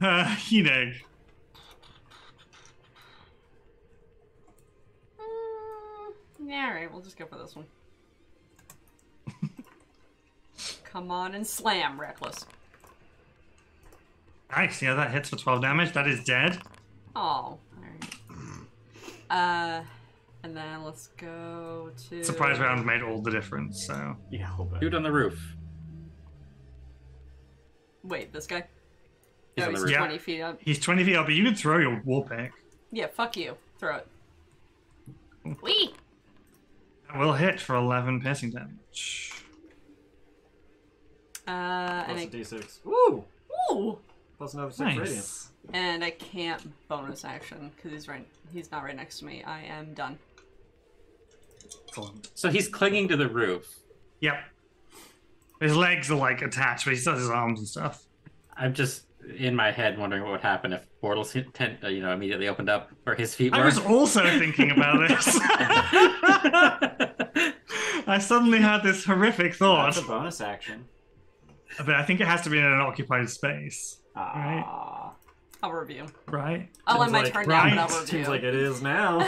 Hideg. Yeah, alright, we'll just go for this one. Come on and slam, Reckless. Nice. Yeah, that hits for 12 damage. That is dead. Oh, alright. And then let's go to... Surprise round made all the difference, so. Yeah, hold on. Dude on the roof. Wait, this guy? He's Oh, on the he's roof. Yeah. 20 feet up. He's 20 feet up, but you can throw your war pick. Yeah, fuck you. Throw it. Wee! That will hit for 11 piercing damage. And Plus I... a d6. Woo! Ooh! Plus another 6 radiant. Nice. And I can't bonus action, because he's not right next to me. I am done. Excellent. So he's clinging to the roof. Yep. His legs are like attached, but he still has his arms and stuff. I'm just in my head wondering what would happen if portals immediately opened up where his feet were. I was also thinking about this. I suddenly had this horrific thought. That's a bonus action. But I think it has to be in an occupied space. Ah. I'll review. Right? I'll let my like- turn down, but I'll right. review. Seems like it is now.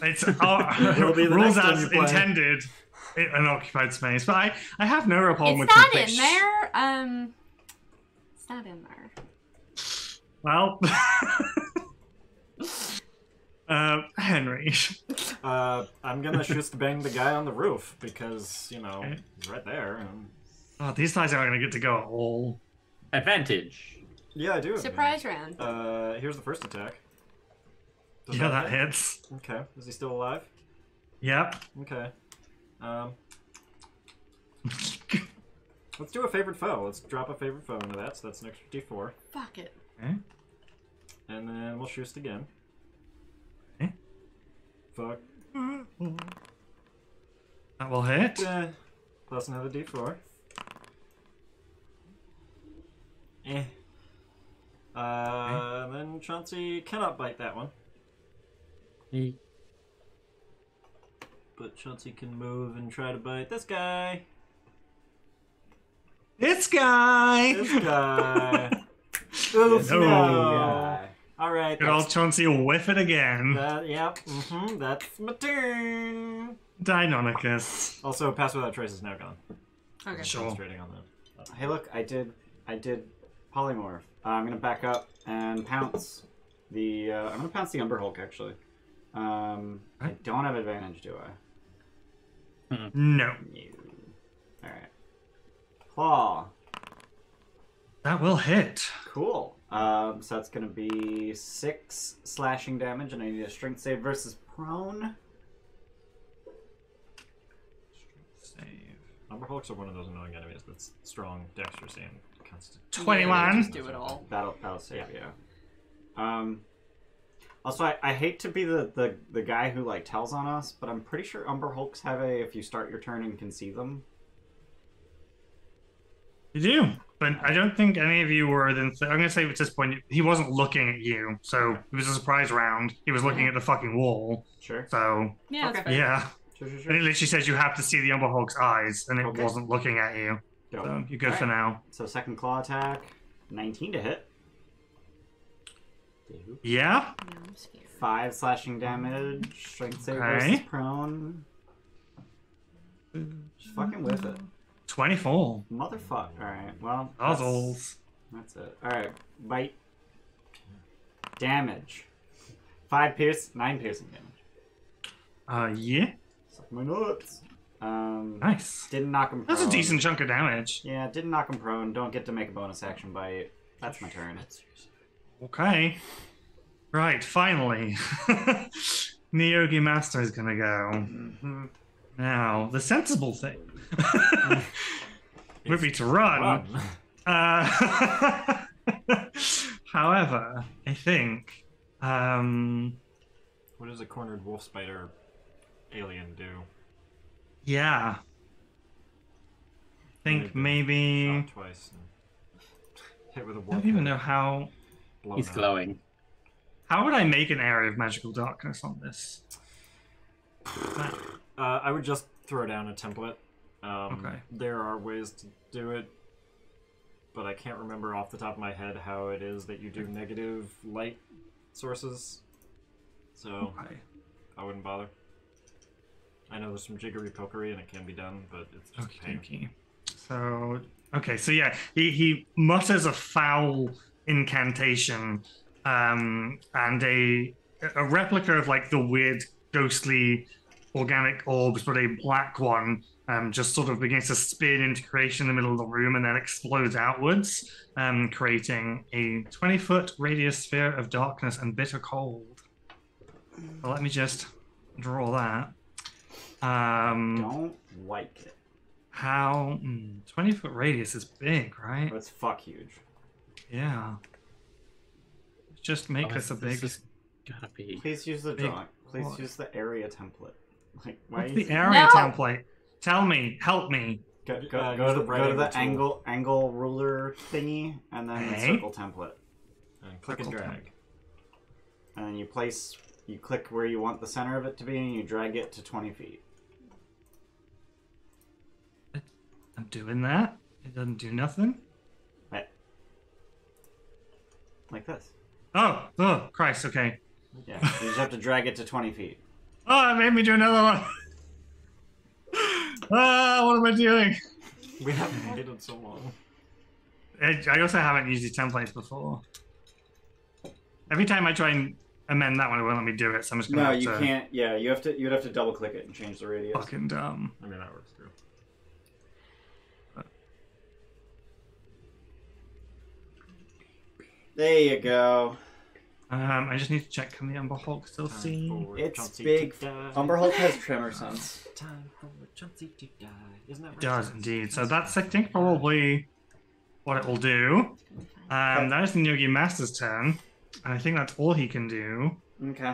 It's It'll be the rules next time as you play. intended in an occupied space. But I have no real problem It's with not the in fish. there. It's not in there. Well, Henry. I'm gonna just bang the guy on the roof because, Okay. he's right there. And... Oh, these guys aren't going to get to go at all. Advantage. Yeah, I do. have Surprise round. advantage. Here's the first attack. Does Yeah, that hit? hits. Okay. Is he still alive? Yep. Okay. Let's do a favorite foe. Let's drop a favorite foe into that, so that's an extra d4. Fuck it. Okay. And then we'll shoot again. Okay. Fuck. That will hit. Plus another d4. Then Chauncey cannot bite that one. But Chauncey can move and try to bite this guy. This guy! This guy. Oof, No. no. Alright, Good old Chauncey will whiff it again. yep, that's my turn. Deinonychus. Also, Pass Without Trace is now gone. Okay. Sure. Concentrating on that. Hey, look, I did polymorph. I'm gonna back up and pounce the. I'm gonna pounce the Umber Hulk actually. I don't have advantage, do I? No. No. All right. Claw. That will hit. Cool. So that's gonna be 6 slashing damage, and I need a strength save versus prone. Save. Umber Hulks are one of those annoying enemies that's strong, dexterous, and constant. 21. Just do it all. That'll save, yeah. Also, I hate to be the guy who like tells on us, but I'm pretty sure Umber Hulks have a if you start your turn and can see them. You do. But I don't think any of you were then. I'm going to say at this point, he wasn't looking at you. So it was a surprise round. He was looking at the fucking wall. Sure. So, Yeah, that's Okay. fair. yeah. Sure. And it literally says you have to see the Umber Hulk's eyes, and it Okay. wasn't looking at you. Dope. So you're good for Alright. now. So second claw attack, 19 to hit. Yeah? No, I'm scared. 5 slashing damage, strength save Okay. versus prone. Just fucking with it. 24. Motherfucker. Alright, well. Puzzles. That's it. Alright, bite. Damage. 9 piercing damage. Yeah. Suck my nuts. Nice. Didn't knock him prone. That's a decent chunk of damage. Yeah, didn't knock him prone. Don't get to make a bonus action bite. That's my turn. Okay. Right, finally. Neogi Master is gonna go. Mm-hmm. Now, the sensible thing would be to run. However, I think What does a cornered wolf spider alien do? yeah. I think maybe Shot twice. And hit with a I wolf. don't even know how He's glowing. how would I make an area of magical darkness on this? I would just throw down a template. Okay. There are ways to do it, but I can't remember off the top of my head how it is that you do negative light sources. So Okay. I wouldn't bother. I know there's some jiggery pokery and it can be done, but it's just a pain. Okay. So so yeah, he mutters a foul incantation, and a replica of like the weird ghostly organic orbs, but a black one just sort of begins to spin into creation in the middle of the room and then explodes outwards, creating a 20-foot radius sphere of darkness and bitter cold. So let me just draw that. Don't like it. How 20-foot radius is big, right? It's fuck huge. Yeah. Just make this a big. This gotta be. Please use the Big drawing. Please boy. area template. Like, why What's is the area No! template? Tell me, help me. Go use to the right the tool. angle ruler thingy, and then Okay. circle template. And click and drag. And then you click where you want the center of it to be, and you drag it to 20 feet. I'm doing that. It doesn't do nothing. Right. Like this. Oh, Christ, okay. Yeah, you just have to drag it to 20 feet. Oh, it made me do another one. What am I doing? We haven't played in so long. I also haven't used these templates before. Every time I try and amend that one, it won't let me do it, so I'm just gonna No, have you to... can't. Yeah, you'd have to double click it and change the radius. Fucking dumb. I mean, that works too. There you go. I just need to check, can the Umber Hulk still see? It's big. Umber Hulk has tremor sense. Time for Chauncey to die. Isn't that It does indeed. So that's, I think, probably what it will do. That is the Yogi Master's turn. And I think that's all he can do. Okay.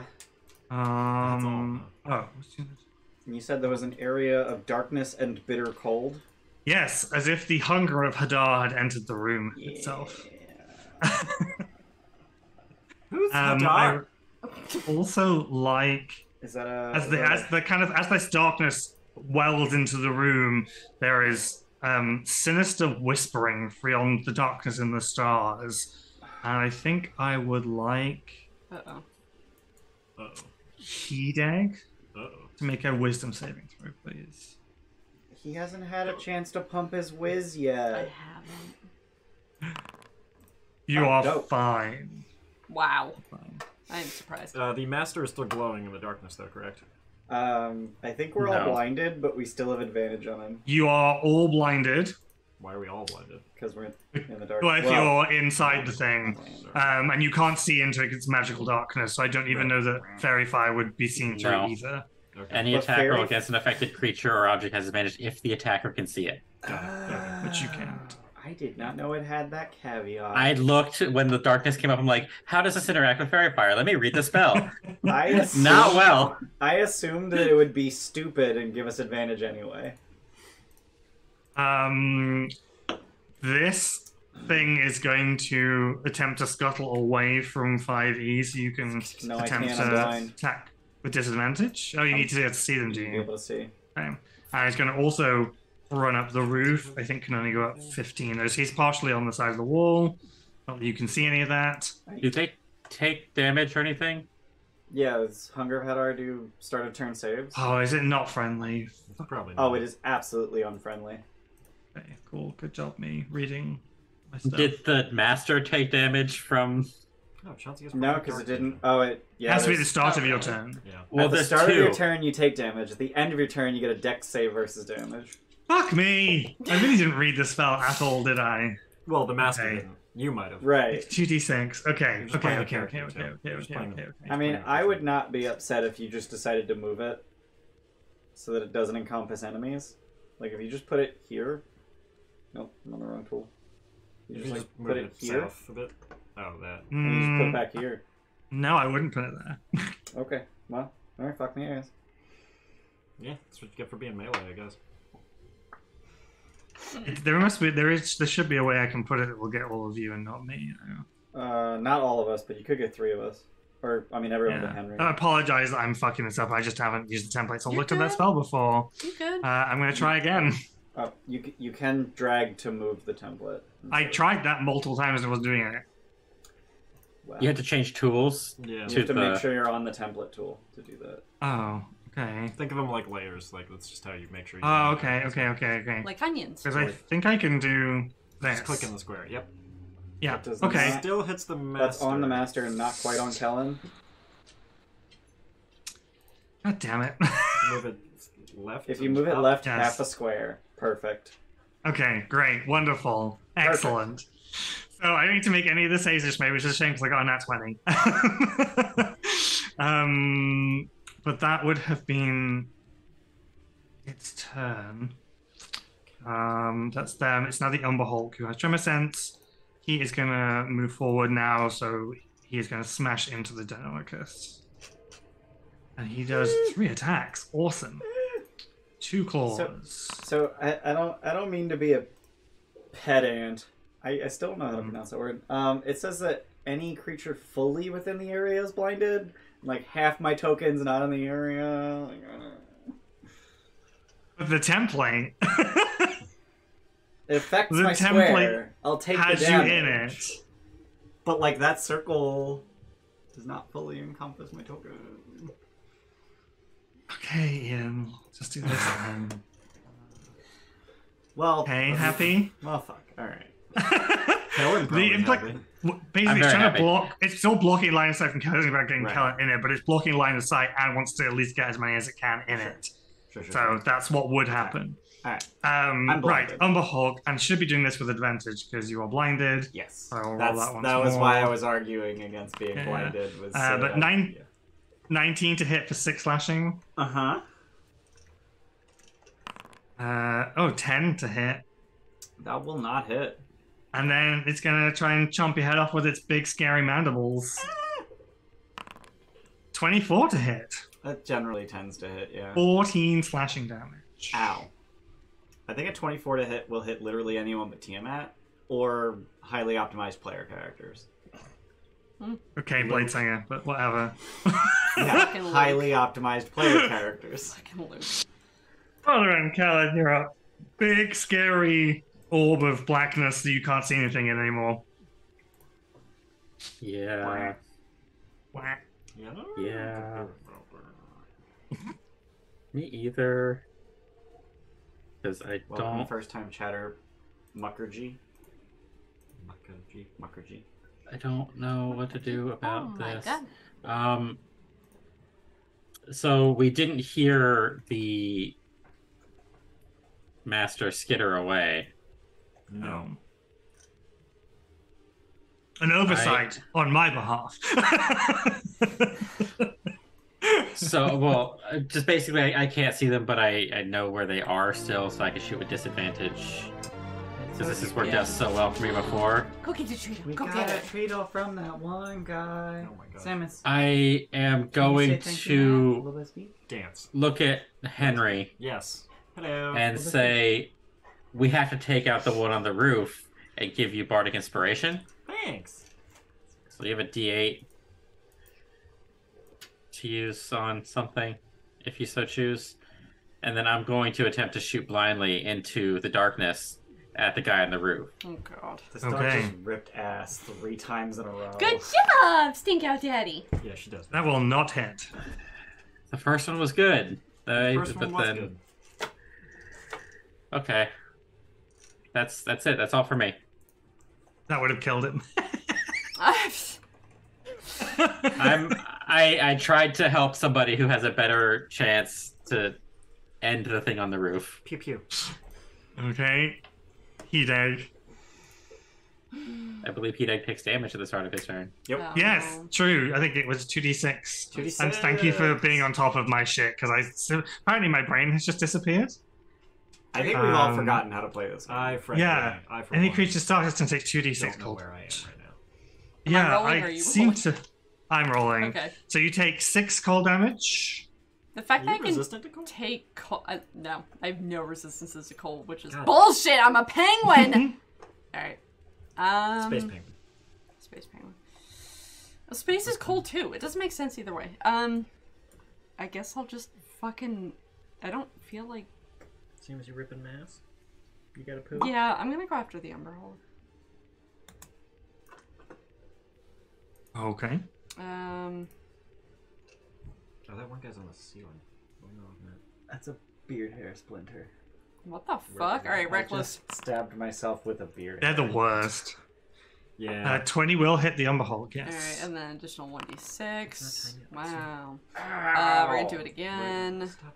Oh. And you said there was an area of darkness and bitter cold? Yes, as if the hunger of Hadar had entered the room itself. Who's I also like Is that a... as this darkness wells into the room, there is sinister whispering beyond the darkness in the stars. And I think I would like Hideg to make a wisdom saving throw, please. He hasn't had a chance to pump his whiz I yet. haven't. You are dope. fine. Wow. Fine. I am surprised. The master is still glowing in the darkness, though, correct? I think we're all blinded, but we still have advantage on him. You are all blinded. Why are we all blinded? Because we're in the dark. Well, if you're inside the thing, and you can't see into its magical darkness, so I don't even know that Fairy Fire would be seen through No. either. Okay. Any But attack fairy- roll against an affected creature or object has advantage if the attacker can see it. Which you can't. I did not know it had that caveat. I looked when the darkness came up. I'm like, how does this interact with Fairy Fire? Let me read the spell. I assumed, Not well. I assumed that it would be stupid and give us advantage anyway. This thing is going to attempt to scuttle away from 5e, so you can No, I attempt can't. I'm to blind. attack with disadvantage. Oh, you need to be able to see them, do Be you? able to see. Okay. And he's going to also run up the roof. I think can only go up 15. So he's partially on the side of the wall. Not that you can see any of that. Do they take damage or anything? Yeah, does Hunger of Hadar do start of turn saves? Oh, is it not friendly? Probably not. Oh, it is absolutely unfriendly. Okay, cool. Good job, me reading my stuff. Did the master take damage from? No, Chauncey has No, perfect because it dark didn't. vision. Oh, it. It Yeah. has to be the there's- start of your turn. Yeah. Well, At the there's start two. of your turn, you take damage. At the end of your turn, you get a dex save versus damage. Fuck me! I really didn't read the spell at all, did I? Well, the master Okay. didn't. You might have. Right. It's 2d6. Okay, You're just okay, playing the okay, character, okay, too. okay, okay, You're just okay, playing okay, the- okay. I mean, I would not be upset if you just decided to move it so that it doesn't encompass enemies. Like, if you just put it here. Nope, I'm on the wrong tool. You just, like, move put it here, south a bit. Oh, that. and you just put it Mm, back here. no, I wouldn't put it there. Okay, well, alright, fuck me, I guess. Yeah, that's what you get for being melee, I guess. There should be a way I can put it that will get all of you and not me. You know? Not all of us, but you could get 3 of us. Or, I mean, everyone but Yeah. Henry. I apologize that I'm fucking this up. I just haven't used the templates or You're looked at that good. spell before. You good? I'm going to try again. You can drag to move the template. I tried that multiple times and wasn't doing it. Wow. You had to change tools. Yeah. You to have to make the- sure you're on the template tool to do that. Oh, okay. Think of them like layers. Like, that's just how you make sure you. Oh, okay. Like onions. Because I think I can do this. Just click in the square. Yep. Yeah, That does okay. not- Still hits the master. That's on the master and not quite on Quelin. God damn it. Move it left. If you and move it up. left Yes. half a square, perfect. Okay, great, wonderful, excellent. So I don't need to make any of the saves this maybe, which is a shame because I got a nat 20. But that would have been its turn. That's them. It's now the Umber Hulk who has Tremor Sense. He is going to move forward now, so he is going to smash into the Denoicus. And he does 3 attacks. Awesome. 2 claws. So I don't mean to be a pedant. I still don't know how to pronounce that word. It says that any creature fully within the area is blinded. Like half my token's not in the area. The template It affects The my template square. I'll take the has damage. you in it. But like that circle does not fully encompass my token. Okay, Ian. Just do this then. Well, Okay, happy? Well, fuck. All right. Helen probably happy. Basically, I'm it's very trying happy. to block. It's still blocking line of sight from Kelly about getting Right. Kelly in it, but it's blocking line of sight and wants to at least get as many as it can in it. Sure. So that's what would happen. All right. Right, blinded. Umber Hog, and should be doing this with advantage because you are blinded. Yes. I will roll That's, that once that was more. why I was arguing against being Yeah. blinded. Was But 19 to hit for 6 slashing. Uh huh. 10 to hit. That will not hit. And then it's going to try and chomp your head off with its big, scary mandibles. 24 to hit. That generally tends to hit. Yeah. 14 slashing damage. Ow. I think a 24 to hit will hit literally anyone but Tiamat or highly optimized player characters. Okay, Bladesinger, but whatever. Yeah, Fucking Luke. highly optimized player characters. Fucking Luke. Father and Khaled, you're up. Big, scary orb of blackness that you can't see anything in anymore. Yeah. Whack. Yeah. Me either. Because I Welcome don't. first time chatter, Mukherjee. I don't know what to do about Oh my this. god. So we didn't hear the master skitter away. No. An oversight on my behalf. So, well, just basically, I can't see them, but I know where they are still, so I can shoot with disadvantage. Because this has worked out so well for me before. Go get the treat. We Go got get a it. Treatle from that one guy. Oh my god. Samus. I am going to Dance. look at Henry Yes. Hello. and say, we have to take out the one on the roof and give you Bardic Inspiration. Thanks. So you have a D8 to use on something, if you so choose. And then I'm going to attempt to shoot blindly into the darkness at the guy on the roof. Oh god. This dog Okay. just ripped ass 3 times in a row. Good job, Stink Out Daddy. Yeah, she does. That will not hit. The first one was good. First but one was then good. okay, that's it. That's all for me. That would have killed him. I tried to help somebody who has a better chance to end the thing on the roof. Pew pew. Okay. Hideg. I believe Hideg takes damage at the start of his turn. Yep. Oh, Yes, no. true. I think it was 2d6. 2d6. And thank you for being on top of my shit, because apparently my brain has just disappeared. I think we've all Um, forgotten how to play this game. I frankly, Yeah. I for Any one, creature starts and takes 2d6 don't know cold where I am damage. right now. Yeah, rolling or are you seem rolling? to. I'm rolling. Okay. So you take 6 cold damage. The fact Are that I you can resistant to cold? take cold. No, I have no resistances to cold, which is God. bullshit. I'm a penguin. All right. Space penguin. Space penguin. Well, space is cold too. It doesn't make sense either way. I guess I'll just fucking. I don't feel like. Same as you ripping mass. You gotta poop. Yeah, I'm gonna go after the Umber Hole. Okay. Oh, that one guy's on the ceiling. Oh, no, man. That's a beard hair splinter. What the fuck? All right, I reckless. just stabbed myself with a beard They're the hair. worst. Yeah. 20 will hit the Umber Hulk, All right, yes. and then additional 1d6. Not tiny. Wow. Ow. We're gonna do it again. Stop.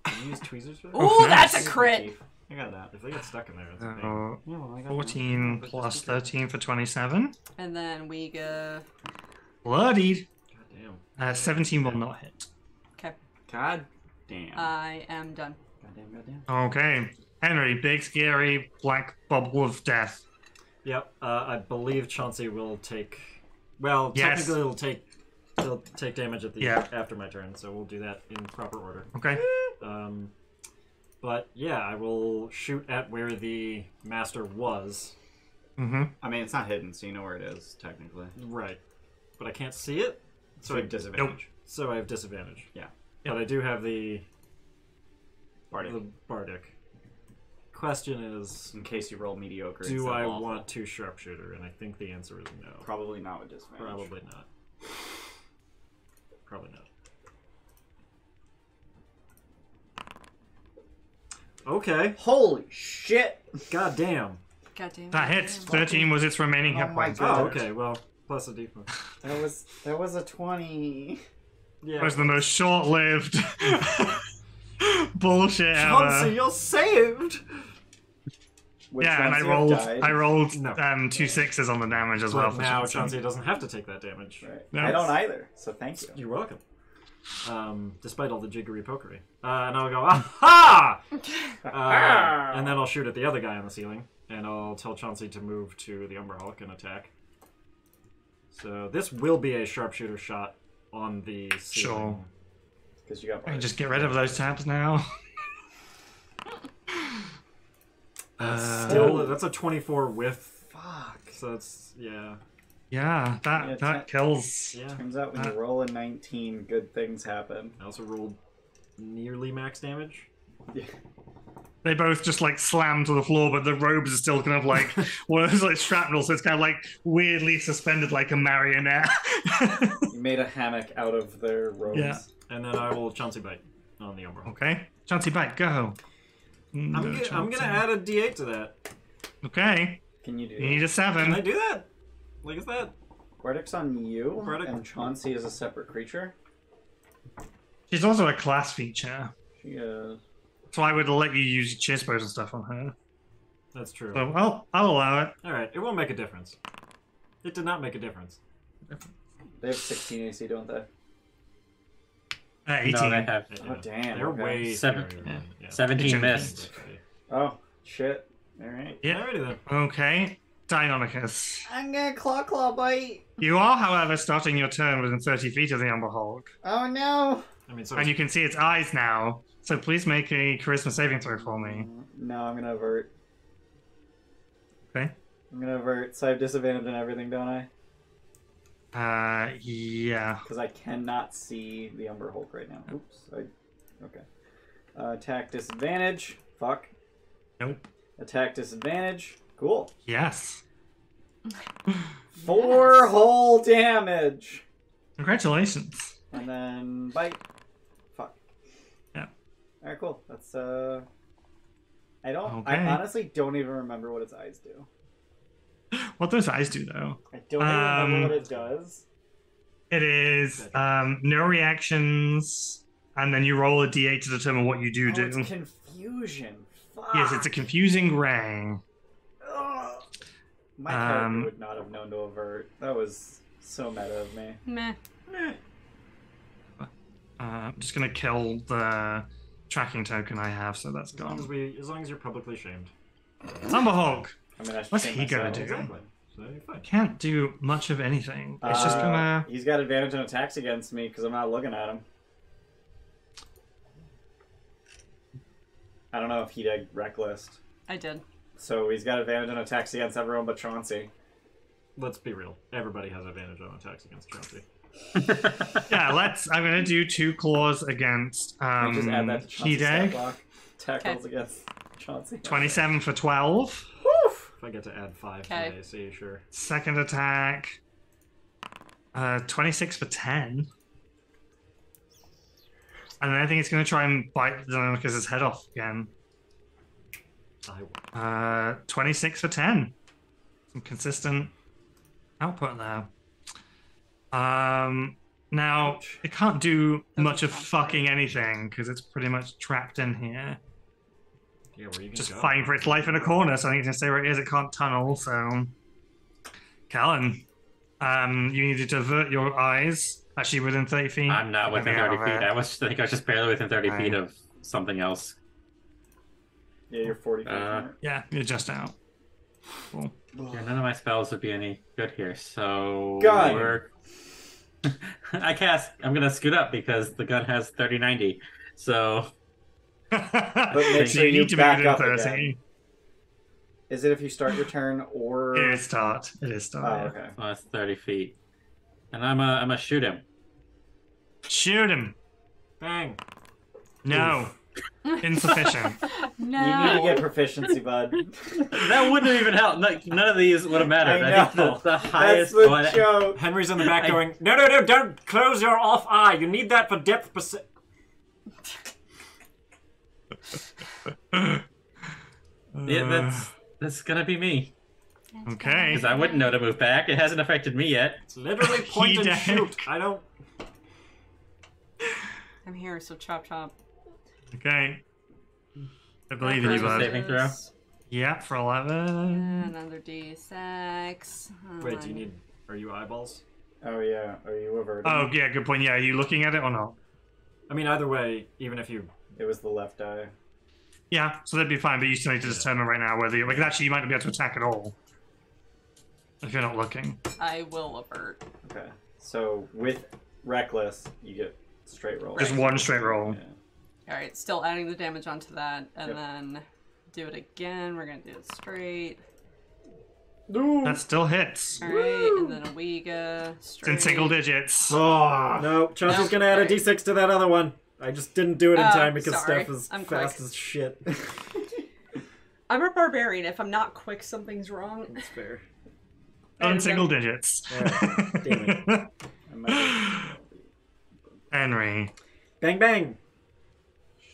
Can you use tweezers for that? Ooh, nice. that's a crit. I got that. If they get stuck in there, it's a pain. Yeah, well, I got 14 plus 13 for 27. And then we go. Bloodied. God damn. 17 will not hit. Okay, God damn. I am done. Goddamn. Okay. Henry, big, scary, black bubble of death. Yep. I believe Chauncey will take. Well, Yes. technically, he'll take damage at the Yeah. after my turn, so we'll do that in proper order. Okay. But yeah, I will shoot at where the master was. Mm-hmm. I mean, it's not hidden, so you know where it is, technically. Right. But I can't see it, So you have disadvantage. so I have disadvantage. Yeah. But I do have the Bardic. Bardic. Question is, In case you roll mediocre. do instead of I awful. want to sharpshooter? And I think the answer is no. Probably not with disadvantage. Probably not. Probably not. Okay. Holy shit! God damn. Goddamn. That hits. 13 was its remaining hit Oh my points. God. Oh, okay. Well, plus a defense. That was a 20. Yeah. It was the most short-lived bullshit Chauncey, ever. you're saved. Which Yeah, and ones you have died? I rolled No. 2 6s on the damage as well. But For now Chauncey. Chauncey doesn't have to take that damage. Right. No. I don't either, so thank you. You're welcome. Despite all the jiggery pokery. And I'll go, aha! And then I'll shoot at the other guy on the ceiling. And I'll tell Chauncey to move to the Umber Hulk and attack. So this will be a sharpshooter shot on the ceiling. Sure. Because you got I can Bardic. just get rid of those tabs now. Still, that's a 24 with. Fuck. So it's, yeah. Yeah, Yeah, that kills. Yeah. Turns out when you roll a 19, good things happen. I also rolled nearly max damage. Yeah. They both just like slam to the floor, but the robes are still kind of like one of those like shrapnel, so it's kind of like weirdly suspended like a marionette. You made a hammock out of their robes. Yeah. And then I will Chauncey Bite on the Umber Hulk. Okay, Chauncey bite, go. I'm gonna add a d8 to that. Okay, Can you do you that? need a Can I 7. do that? Like, is that? Bardic's on you, Bardic. and Chauncey is a separate creature. She's also a class feature, She is. so I would let you use chispos and stuff on her. That's true. So I'll allow it. Alright, it won't make a difference. It did not make a difference. They have 16 AC, don't they? 18. No, they have Oh, damn. They're okay. way Seven- scarier yeah. than- yeah. 17 missed. Oh, shit. Alright. Yeah. Alrighty then. Okay, Deinonychus. I'm gonna claw bite. You are, however, starting your turn within 30 feet of the Umber Hulk, Oh no. I mean, so and you can see its eyes now. So please make a charisma saving throw for me. No, I'm gonna avert. Okay. I'm gonna avert, so I have disadvantage on everything, don't I? Yeah. Because I cannot see the Umber Hulk right now. Oops. Okay. Attack disadvantage. Fuck. Nope. Attack disadvantage. Cool. Yes. 4 whole damage. Congratulations. And then bite. Fuck. Yeah. Alright, cool. That's I don't. Okay. I honestly don't even remember what its eyes do. What those eyes do, though? I don't even remember what it does. It is no reactions, and then you roll a d8 to determine what you do. It's confusion. Fuck. Yes, it's a confusing ring. Ugh. My character would not have known to avert. That was so meta of me. Meh. I'm just gonna kill the tracking token I have, so that's as long gone. as long as you're publicly shamed. Umber Hulk I mean, I should What's say he gonna myself. do? Exactly. So you're fine. can't do much of anything. It's just gonna. He's got advantage on attacks against me because I'm not looking at him. I don't know if Hideg reckless. I did. So he's got advantage on attacks against everyone but Chauncey. Let's be real. Everybody has advantage on attacks against Chauncey. Yeah, I'm gonna do 2 claws against Can you just add that to Chauncey's stat Hideg. block? Tackles against Chauncey. 27 for 12. Woof! If I get to add 5 Okay. to AC, sure. Second attack. 26 for 10. And then I think it's going to try and bite Deinonychus' head off again. I will. 26 for 10. Some consistent output there. Now, it can't do much of fucking anything because it's pretty much trapped in here. Yeah, where are you gonna Just go? fighting for its life in a corner, so I think it's going to stay where it is. It can't tunnel, so... Callan, you needed to avert your eyes. Actually, within 30 feet. I'm not within Get me 30 out of feet. it. I think I was just barely within 30 feet Right. of something else. Yeah, you're 40 feet from it. Yeah, you're just out. Cool. Yeah, none of my spells would be any good here, so Gun. we're... I'm gonna scoot up because the gun has 30-90. So But make So sure you need to back move it up in 30. again. Is it if you start your turn or? It is start. It is start. Oh, Yeah. okay. Well, that's 30 feet. And I'm gonna shoot him. Shoot him. Bang. No. Insufficient. No. You need to get proficiency, bud. That wouldn't have even helped. None of these would have mattered. I I think the That's highest the one. joke. Henry's in the back going, no, don't close your off eye. You need that for depth percent. Yeah, that's gonna be me. Okay. Because I wouldn't know to move back. It hasn't affected me yet. It's literally point and Hideg. shoot. I don't... I'm here, so chop chop. Okay. I believe in you, First bud. saving throw. Yeah, for 11. Another D6. Wait, do you need... Are you eyeballs? Oh yeah. Are you averting? Oh, yeah, good point. Yeah, are you looking at it or not? I mean, either way, even if you... It was the left eye. Yeah, so that'd be fine, but you still need to determine right now whether you... Like, actually, you might not be able to attack at all. If you're not looking. I will avert. Okay. So with reckless, you get straight roll. Just one straight roll. Yeah. Alright, still adding the damage onto that, and Yep. then do it again. We're gonna do it straight. That still hits. Alright, and then a Ouija. It's Straight. in single digits. Oh, no. Chauncey's No, gonna add a sorry. d6 to that other one. I just didn't do it in Oh, time because sorry. Steph is I'm fast quick. as shit. I'm a barbarian. If I'm not quick, something's wrong. That's fair. On single digits. Yeah, damn it. I might Henry. Bang, bang.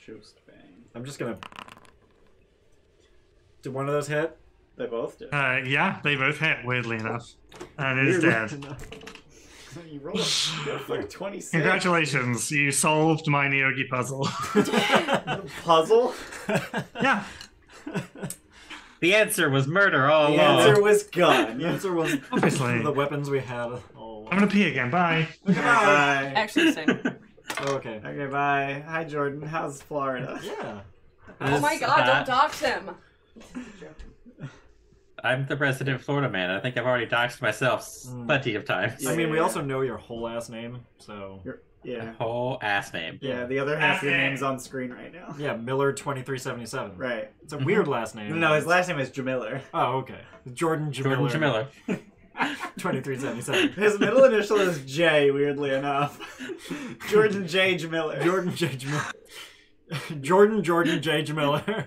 Shoost bang. I'm just gonna... Did one of those hit? They both did. Yeah, they both hit, weirdly enough. And it is Weird. dead. You rolled like 26. Congratulations, you solved my Neogi puzzle. Puzzle? Yeah. The answer was murder all The along. answer was gun. The answer was Obviously. the weapons we had. Oh, I'm gonna pee again, bye. Bye. Actually, same. okay. Okay, bye. Hi, Jordan. How's Florida? Yeah. Oh my god, don't dox him! I'm the resident Florida man. I think I've already doxed myself plenty of times. I mean, we Yeah. also know your whole ass name, so... Yeah. Whole ass name. Yeah, the other half of your name's on screen right now. Yeah, Miller2377. Right. It's a weird last name. No, his last name is Jamiller. Oh, okay. Jordan Jordan Jamiller. Jamiller. 2377. His middle initial is J, weirdly enough. Jordan J. Jamiller. Jordan J. Jamiller. Jordan J. Jamiller.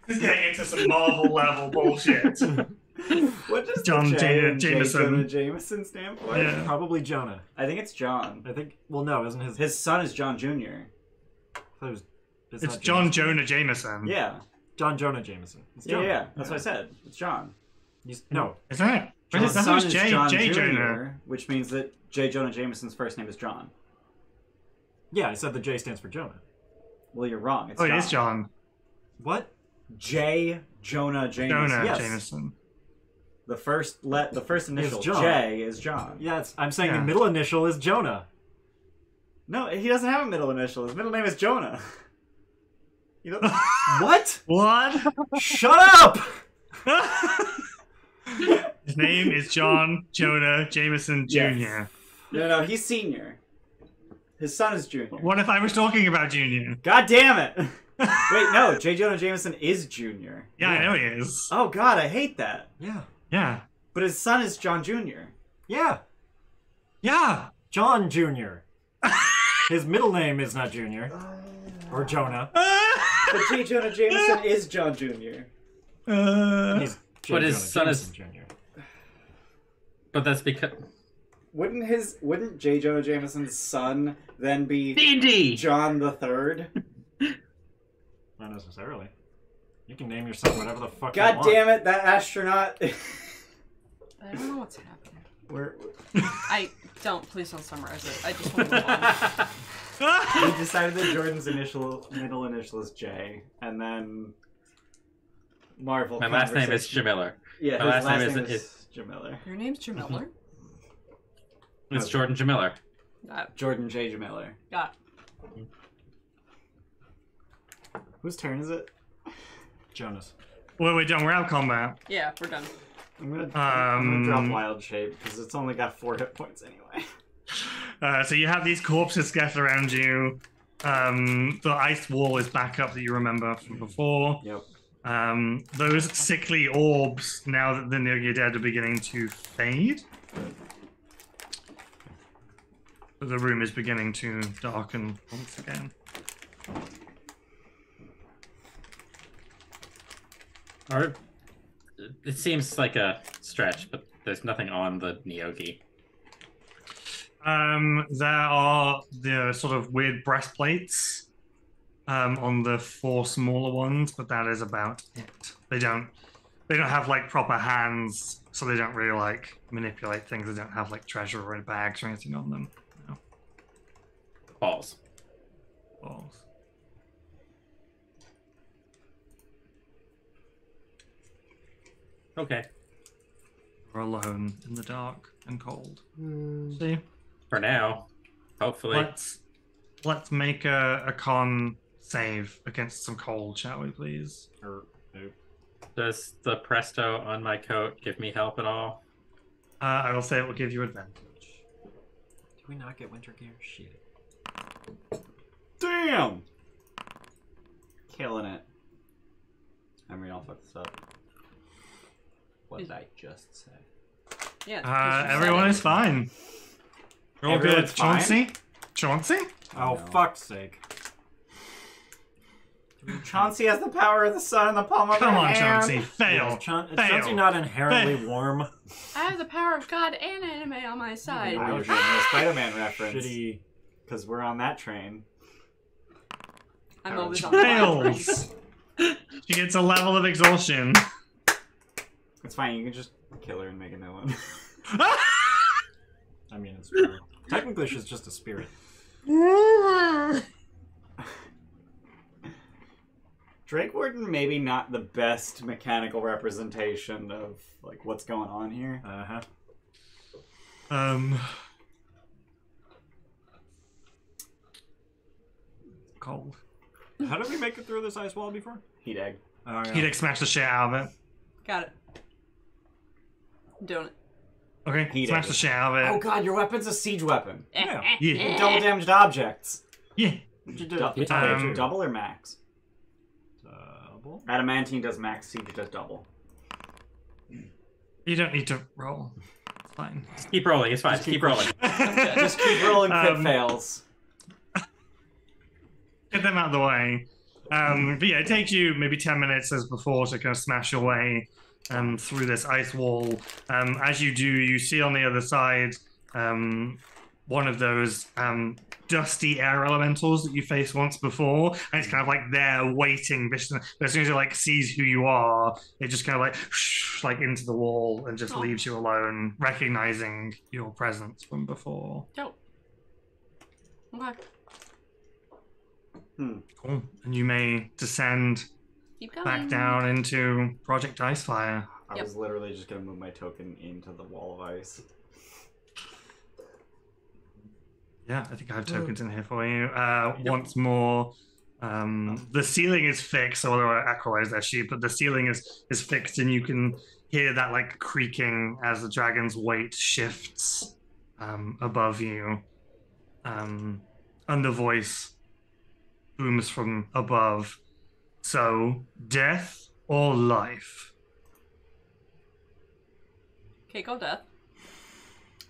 This is getting into some Marvel level bullshit. What does John the J J- in J. Jameson. Jonah Jameson stand for? Yeah. Probably Jonah. I think it's John. I think... Well, no, isn't his... His son is John Jr. I thought it was, It's not John Jameson. Jonah Jameson. Yeah. John Jonah Jameson. It's Yeah, Jonah. yeah. That's what I said. It's John. No. Is that? John's That son was is J. John J. Jr., Jonah. which means that J. Jonah Jameson's first name is John. Yeah, I said the J stands for Jonah. Well, you're wrong. It's Oh, John. it is John. What? J. Jonah Jameson. Jonah Yes. Jameson. The first initial John. J is John. Yeah, I'm saying Yeah. the middle initial is Jonah. No, he doesn't have a middle initial. His middle name is Jonah. You know? What? What? Shut up! His name is John Jonah Jameson Jr. Yes. No, he's senior. His son is junior. What if I was talking about Junior? God damn it! Wait, no, J. Jonah Jameson is junior. Yeah, I know he is. Oh god, I hate that. Yeah. Yeah. But his son is John Jr. Yeah. Yeah. John Jr. His middle name is not Junior. Or Jonah. But J. Jonah Jameson is John Jr. He's J. But his Jonah son is- Jameson Jr. But that's because Wouldn't J. Jonah Jameson's son then be D&D. John the Third? Not necessarily. You can name your son whatever the fuck you God want. damn it, that astronaut. I don't know what's happening. We're, Please don't summarize it. I just want to move on. we decided that Jordan's middle initial is J, and then Marvel. My last name is conversation- Jamiller. Yeah, my his last last name name is- is Jamiller. Your name's Jamiller? It's Jordan Jamiller. Jordan J. Jamiller. Got Whose turn is it? Jonas. Well, we're done. We're out of combat. Yeah, we're done. I'm gonna drop Wild Shape because it's only got 4 hit points anyway. So you have these corpses scattered around you. The ice wall is back up that you remember from before. Yep. Those sickly orbs, now that the Nilgia dead, are beginning to fade. The room is beginning to darken once again. Or it seems like a stretch, but there's nothing on the Nyogi. There are the sort of weird breastplates on the 4 smaller ones, but that is about it. They don't have like proper hands, so they don't really like manipulate things. They don't have like treasure or bags or anything on them. No. Balls. Balls. Okay. We're alone in the dark and cold. See? For now, hopefully. Let's make a con save against some cold, shall we, please? Does the presto on my coat give me help at all? I will say it will give you advantage. Did we not get winter gear? Shit. Damn! Killing it. I mean, I'll fuck this up. What did I just say? Yeah. 'cause you said Everyone it. is fine. You're all good. Everyone's fine? Chauncey? Chauncey? Oh, no. fuck's sake. Chauncey has the power of the sun in the palm of Come her on, hand. Chauncey. Fail. Is Fail. Chauncey not inherently warm? I have the power of God and anime on my side. I was reading a Spider-Man reference. Shitty. Because we're on that train. I'm always on the bottom. Fails. She gets a level of exhaustion. It's fine, you can just kill her and make a new one. I mean, it's true. Technically, she's just a spirit. Drake Warden maybe not the best mechanical representation of like what's going on here. Cold. How did we make it through this ice wall before? Hideg. Oh, yeah. He'd smash the shit out of it. Got it. I'm doing it. Okay, He smash did. the shit out of Oh it. god, your weapon's a siege weapon. Yeah. Yeah. Double damaged objects. Yeah. What'd you do? Double or max? Double. Adamantine does max, siege does double. You don't need to roll. It's fine. Keep rolling. It's fine. Keep rolling. Just keep rolling crit fails. Get them out of the way. But yeah, it takes you maybe 10 minutes as before to kind of smash your way through this ice wall. As you do, you see on the other side one of those dusty air elementals that you faced once before, and it's kind of like there waiting. But as soon as it like sees who you are, it just kind of like into the wall and just leaves you alone, recognizing your presence from before. Dope. Okay. Cool. And you may descend Keep going. back down into Project Icefire. I Yep. was literally just gonna move my token into the wall of ice. Yeah, I think I have tokens in here for you. Once more, the ceiling is fixed, although Acquilea is their sheep, but the ceiling is fixed, and you can hear that like creaking as the dragon's weight shifts above you. And the voice booms from above. So, death or life? Okay, go death.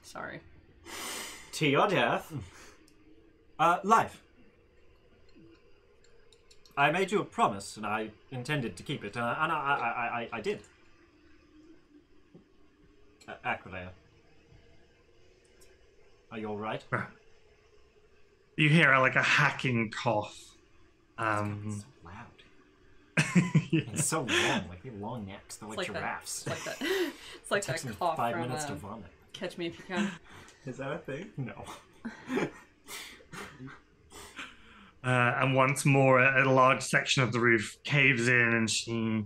Sorry. To your death. Life. I made you a promise, and I intended to keep it, and I did. Acquilea. Are you alright? You hear like a hacking cough. It's so loud. Yeah. It's so long, like they have long necks. They're like giraffes. It's like that. It's like Takes that me cough 5 from minutes to vomit. Catch Me If You Can. Is that a thing? No. And once more, a large section of the roof caves in, and she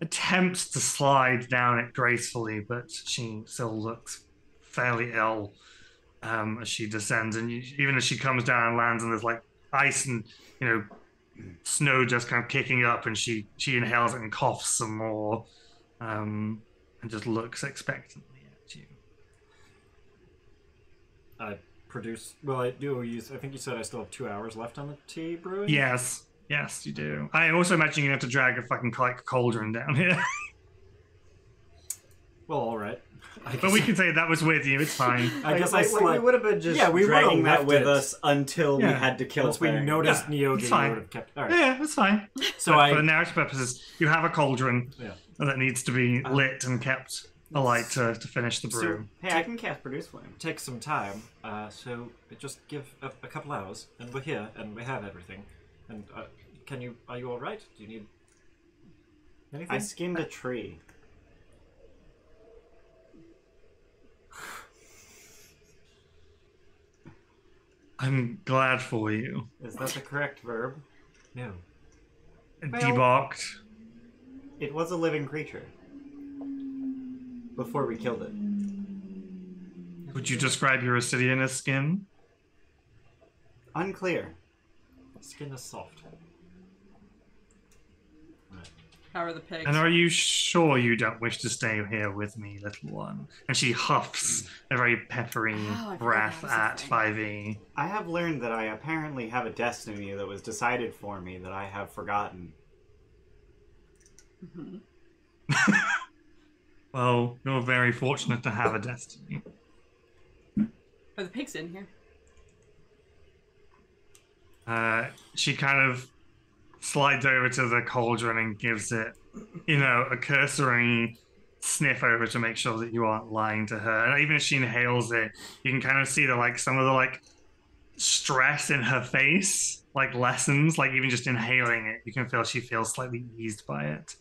attempts to slide down it gracefully, but she still looks fairly ill as she descends. And even as she comes down and lands, and there's like ice and snow just kind of kicking up, and she inhales it and coughs some more, and just looks expectantly at you. I produce. Well, I do use. I think you said I still have 2 hours left on the tea brewing. Yes. Yes, you do. I also imagine you have to drag a fucking cauldron down here. Well, all right. But we can say that was with you. It's fine. I guess we would have been just we dragging that left with it. us until we Yeah. had to kill Once we things. noticed Yeah, Neogi, it's we fine. would have kept. All right. Yeah, it's fine. So But for the narrative purposes, you have a cauldron Yeah. that needs to be lit and kept alight to finish the brew. Hey, I can cast Produce Flame. Take some time. So just give a couple hours, and we're here, and we have everything. And are you all right? Do you need anything? I skinned a tree. I'm glad for you. Is that the correct verb? No. Debarked. It was a living creature. Before we killed it. Would you describe your Ascidian as skin? Unclear. Skin is soft. How are the pigs? And are you sure you don't wish to stay here with me, little one? And she huffs a very peppery I breath forgot that was a at thing. 5e. I have learned that I apparently have a destiny that was decided for me that I have forgotten. Well, you're very fortunate to have a destiny. Are the pigs in here? She kind of slides over to the cauldron and gives it, a cursory sniff over to make sure that you aren't lying to her. And even if she inhales it, you can kind of see some of the stress in her face lessens. Even just inhaling it, you can feel she feels slightly eased by it.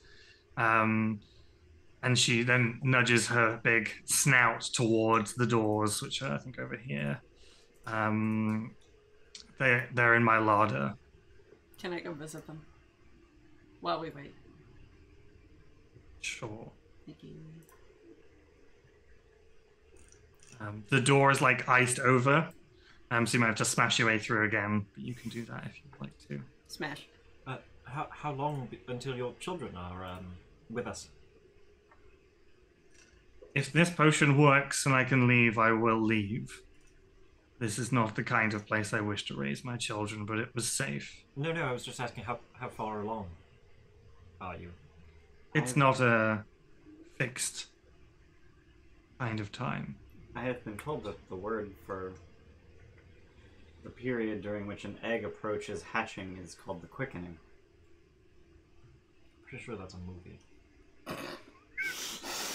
And she then nudges her big snout towards the doors, which are, I think, over here. They're in my larder. Can I go visit them? While we wait. Sure. Thank you. The door is iced over, so you might have to smash your way through again. But you can do that if you'd like to. Smash. How long until your children are with us? If this potion works and I can leave, I will leave. This is not the kind of place I wish to raise my children, but it was safe. No, I was just asking how far along are you? It's not a fixed kind of time. I have been told that the word for the period during which an egg approaches hatching is called the quickening. Pretty sure that's a movie.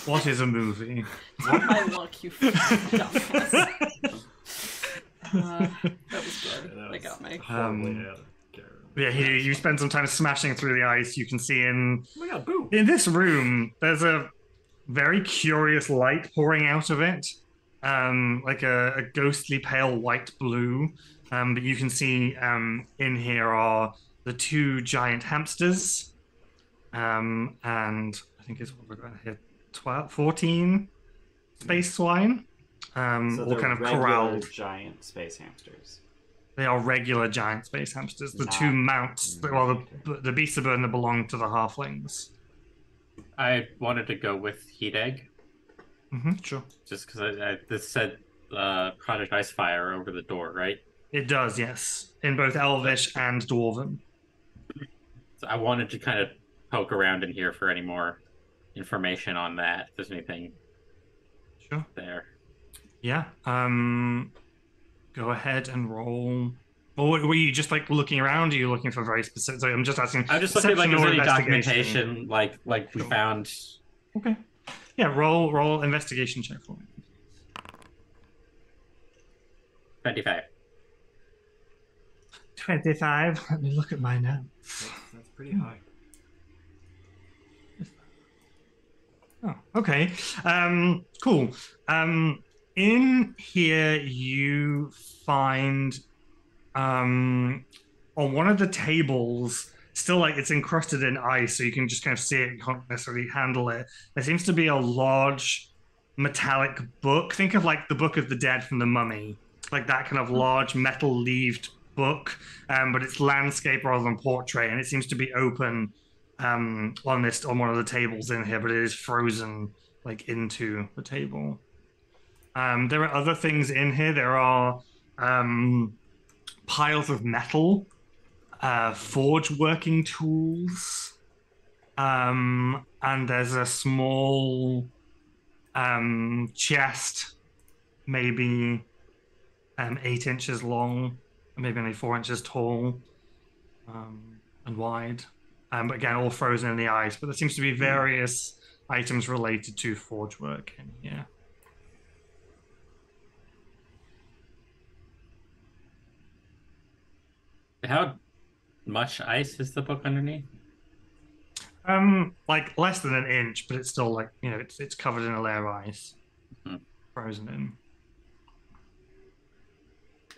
What is a movie? My luck, you dumbass. That was good. They got me. Yeah, you spend some time smashing through the ice. You can see Oh my god, boo! in this room, there's a very curious light pouring out of it, like a ghostly pale white blue. But you can see in here are the 2 giant hamsters, and I think it's what we're going to hit 14 space swine, So all they're kind of regular corralled. giant space hamsters. They are regular giant space hamsters. The Not 2 mounts, the beasts of burden belong to the halflings. I wanted to go with Hideg, Sure. just because this said Project Icefire over the door, right? It does, yes. In both Elvish and Dwarven. So I wanted to kind of poke around in here for any more information on that, if there's anything Sure. there. Yeah. Go ahead and roll. Or were you just looking around? Or are you looking for very specific? So I'm just asking. I'm just looking if perception there's or any investigation. documentation, like we Sure. found. Okay. Yeah. Roll investigation check for me. 25. 25. Let me look at my notes. That's pretty high. Oh, okay. Cool. In here you find on one of the tables, still it's encrusted in ice, so you can just kind of see it, you can't necessarily handle it. There seems to be a large metallic book. Think of the Book of the Dead from The Mummy, that kind of large metal-leaved book, but it's landscape rather than portrait, and it seems to be open on one of the tables in here, but it is frozen into the table. There are other things in here. There are piles of metal, forge working tools, and there's a small chest, maybe 8 inches long, maybe only 4 inches tall, and wide. But again, all frozen in the ice. But there seems to be various items related to forge work in here. How much ice is the book underneath? Like less than an inch, but it's still like, it's covered in a layer of ice, frozen in.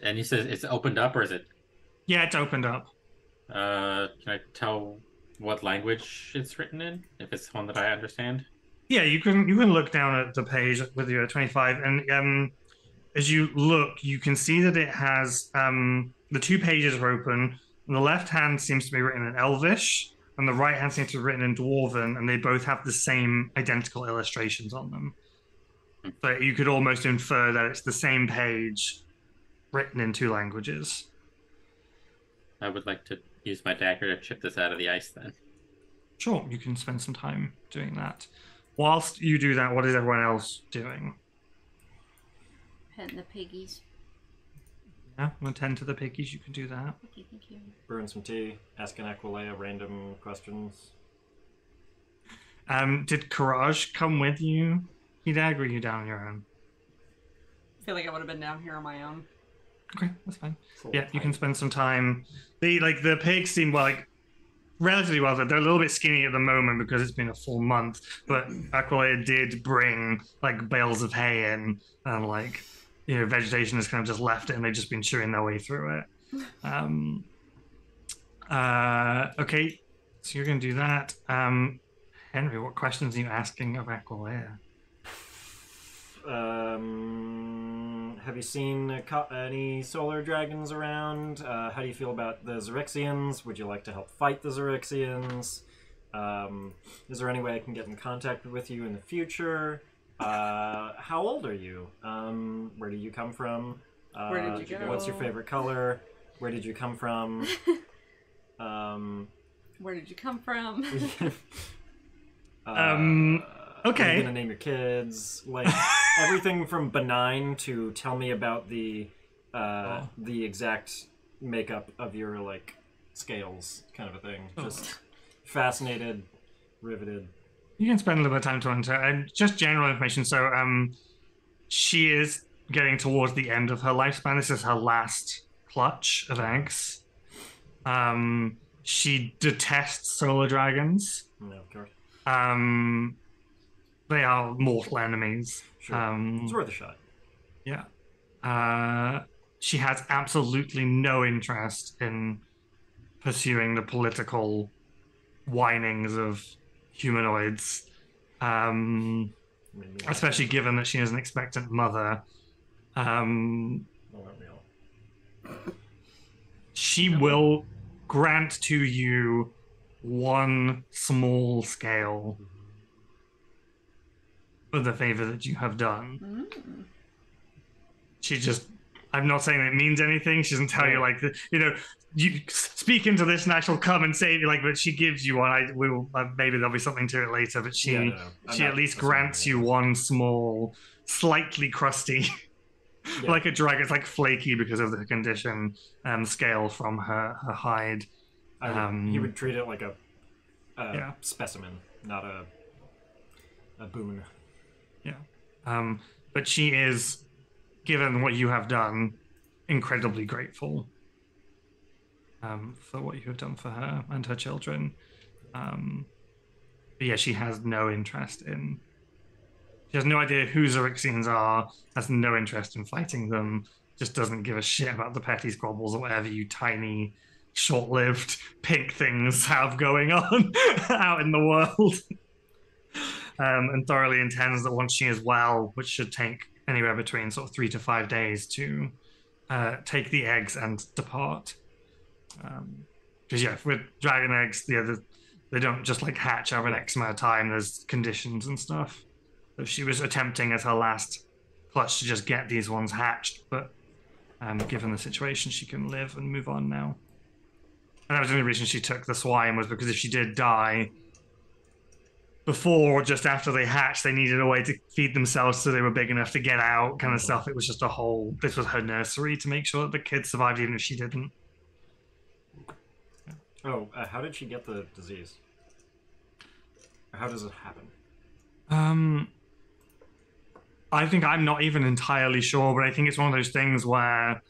And you said it's opened up, or is it? Yeah, it's opened up. Can I tell what language it's written in, if it's one that I understand? Yeah, you can look down at the page with your 25, and as you look, you can see that it has the 2 pages are open. And the left hand seems to be written in Elvish, and the right hand seems to be written in Dwarven, and they both have the same identical illustrations on them. So you could almost infer that it's the same page written in 2 languages. I would like to use my dagger to chip this out of the ice then. Sure, you can spend some time doing that. Whilst you do that, what is everyone else doing? Petting the piggies. Yeah, attend to the piggies, you can do that. Okay, thank you. Brewing some tea, asking Acquilea random questions. Did Courage come with you, Hideg, or were you down on your own? I feel like I would have been down here on my own. Okay, that's fine. Yeah, you can spend some time. The pigs seem relatively well. They're a little bit skinny at the moment because it's been a full month. But Acquilea did bring bales of hay in, and vegetation has kind of just left it, and they've just been chewing their way through it. Okay, so you're gonna do that. Henry, what questions are you asking of Acquilea? Have you seen any solar dragons around? How do you feel about the Xyrixians? Would you like to help fight the Xyrixians? Is there any way I can get in contact with you in the future? How old are you? Where do you come from? Where did you go? What's your favorite color? Where did you come from? Where did you come from? Okay. What are you gonna name your kids? Everything from benign to tell me about the exact makeup of your scales, kind of a thing. Just fascinated, riveted. You can spend a little bit of time talking to her. And just general information. So, she is getting towards the end of her lifespan. This is her last clutch of eggs. She detests solar dragons. No, of course. They are mortal enemies. Sure. It's worth a shot. Yeah. She has absolutely no interest in pursuing the political whinings of humanoids, especially given that she is an expectant mother. She will grant to you 1 small scale for the favor that you have done. She just, I'm not saying it means anything. She doesn't tell you you speak into this and I shall come and save you. But she gives you one. Maybe there'll be something to it later. But she at least grants you 1 small, slightly crusty, like a dragon. It's flaky because of the condition. Scale from her hide. He would treat it like a specimen, not a boon. Yeah. But she is, given what you have done, incredibly grateful for what you have done for her and her children. But yeah, she has no interest in... She has no idea who Xyrixians are, has no interest in fighting them, just doesn't give a shit about the petty squabbles or whatever you tiny, short-lived pink things have going on out in the world. And thoroughly intends that once she is well, which should take anywhere between 3 to 5 days, to take the eggs and depart. Because with dragon eggs, they don't just hatch over an X amount of time. There's conditions and stuff. So she was attempting as her last clutch to just get these ones hatched, but Given the situation, she can live and move on now. And that was the only reason she took the swine, was because if she did die before or just after they hatched, they needed a way to feed themselves so they were big enough to get out, kind of stuff. It was just a whole, this was her nursery to make sure that the kids survived even if she didn't. Oh, how did she get the disease? How does it happen? I think I'm not even entirely sure, but I think it's one of those things where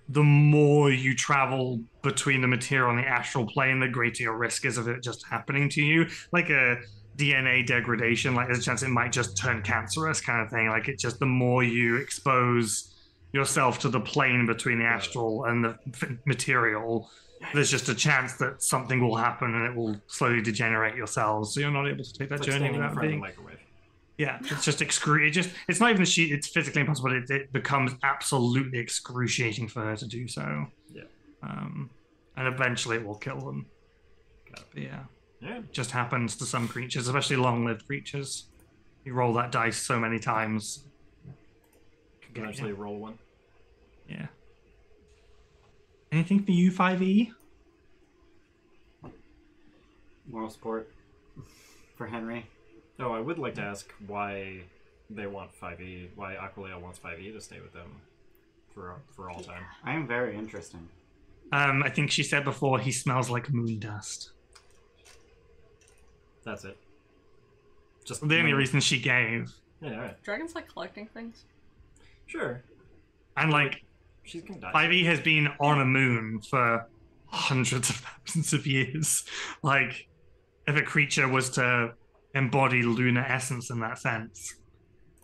the more you travel between the material and the astral plane, the greater your risk is of it just happening to you. Like a DNA degradation, like there's a chance it might just turn cancerous kind of thing. Like it just, the more you expose yourself to the plane between the astral and the material, there's just a chance that something will happen and it will slowly degenerate your cells, so you're not able to take that Like journey standing in without front of being. the microwave. Yeah, it's just it's not even it's physically impossible. It becomes absolutely excruciating for her to do so. Yeah. And eventually it will kill them. But yeah. Yeah. It just happens to some creatures, especially long-lived creatures. You roll that dice so many times. You can actually roll one. Yeah. Anything for you, 5e? Moral support for Henry. Oh, I would like to ask why they want 5e, why Acquilea wants 5e to stay with them for all time. I am very interesting. I think she said before he smells like moon dust. That's it. Just The only reason she gave. Yeah, alright. Dragons like collecting things. Sure. And like, She's gonna die. 5e has been on a moon for hundreds of thousands of years. Like, if a creature was to embody lunar essence in that sense,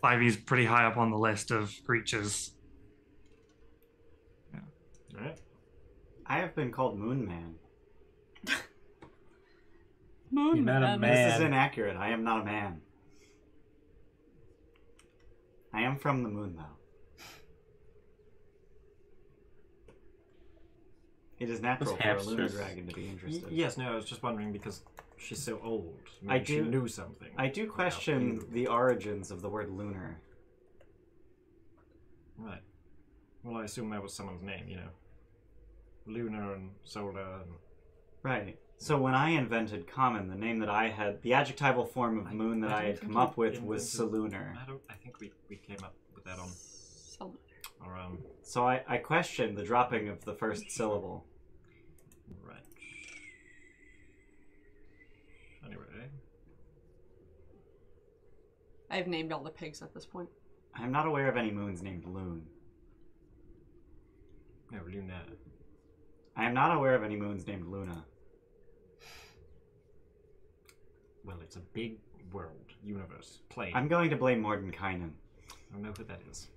5e is pretty high up on the list of creatures. Yeah. Alright. I have been called Moon Man. Moon You're not a man. man. This is inaccurate. I am not a man. I am from the moon, though. It is natural Those for a lunar hamsters. dragon to be interested. Yes, no, I was just wondering because she's so old. I Maybe she do- knew something. I do about question you. the origins of the word lunar. Right. Well, I assume that was someone's name, you know. Luna and Solar and... Right. So when I invented common, the name that I had, the adjectival form of moon that I had come up with was Solunar. I think we came up with that on... So, Or, So I questioned the dropping of the first syllable. right. Anyway. I've named all the pigs at this point. I am not aware of any moons named Loon. No, Luna. I am not aware of any moons named Luna. Well, it's a big world, universe, plane. I'm going to blame Mordenkainen. I don't know who that is.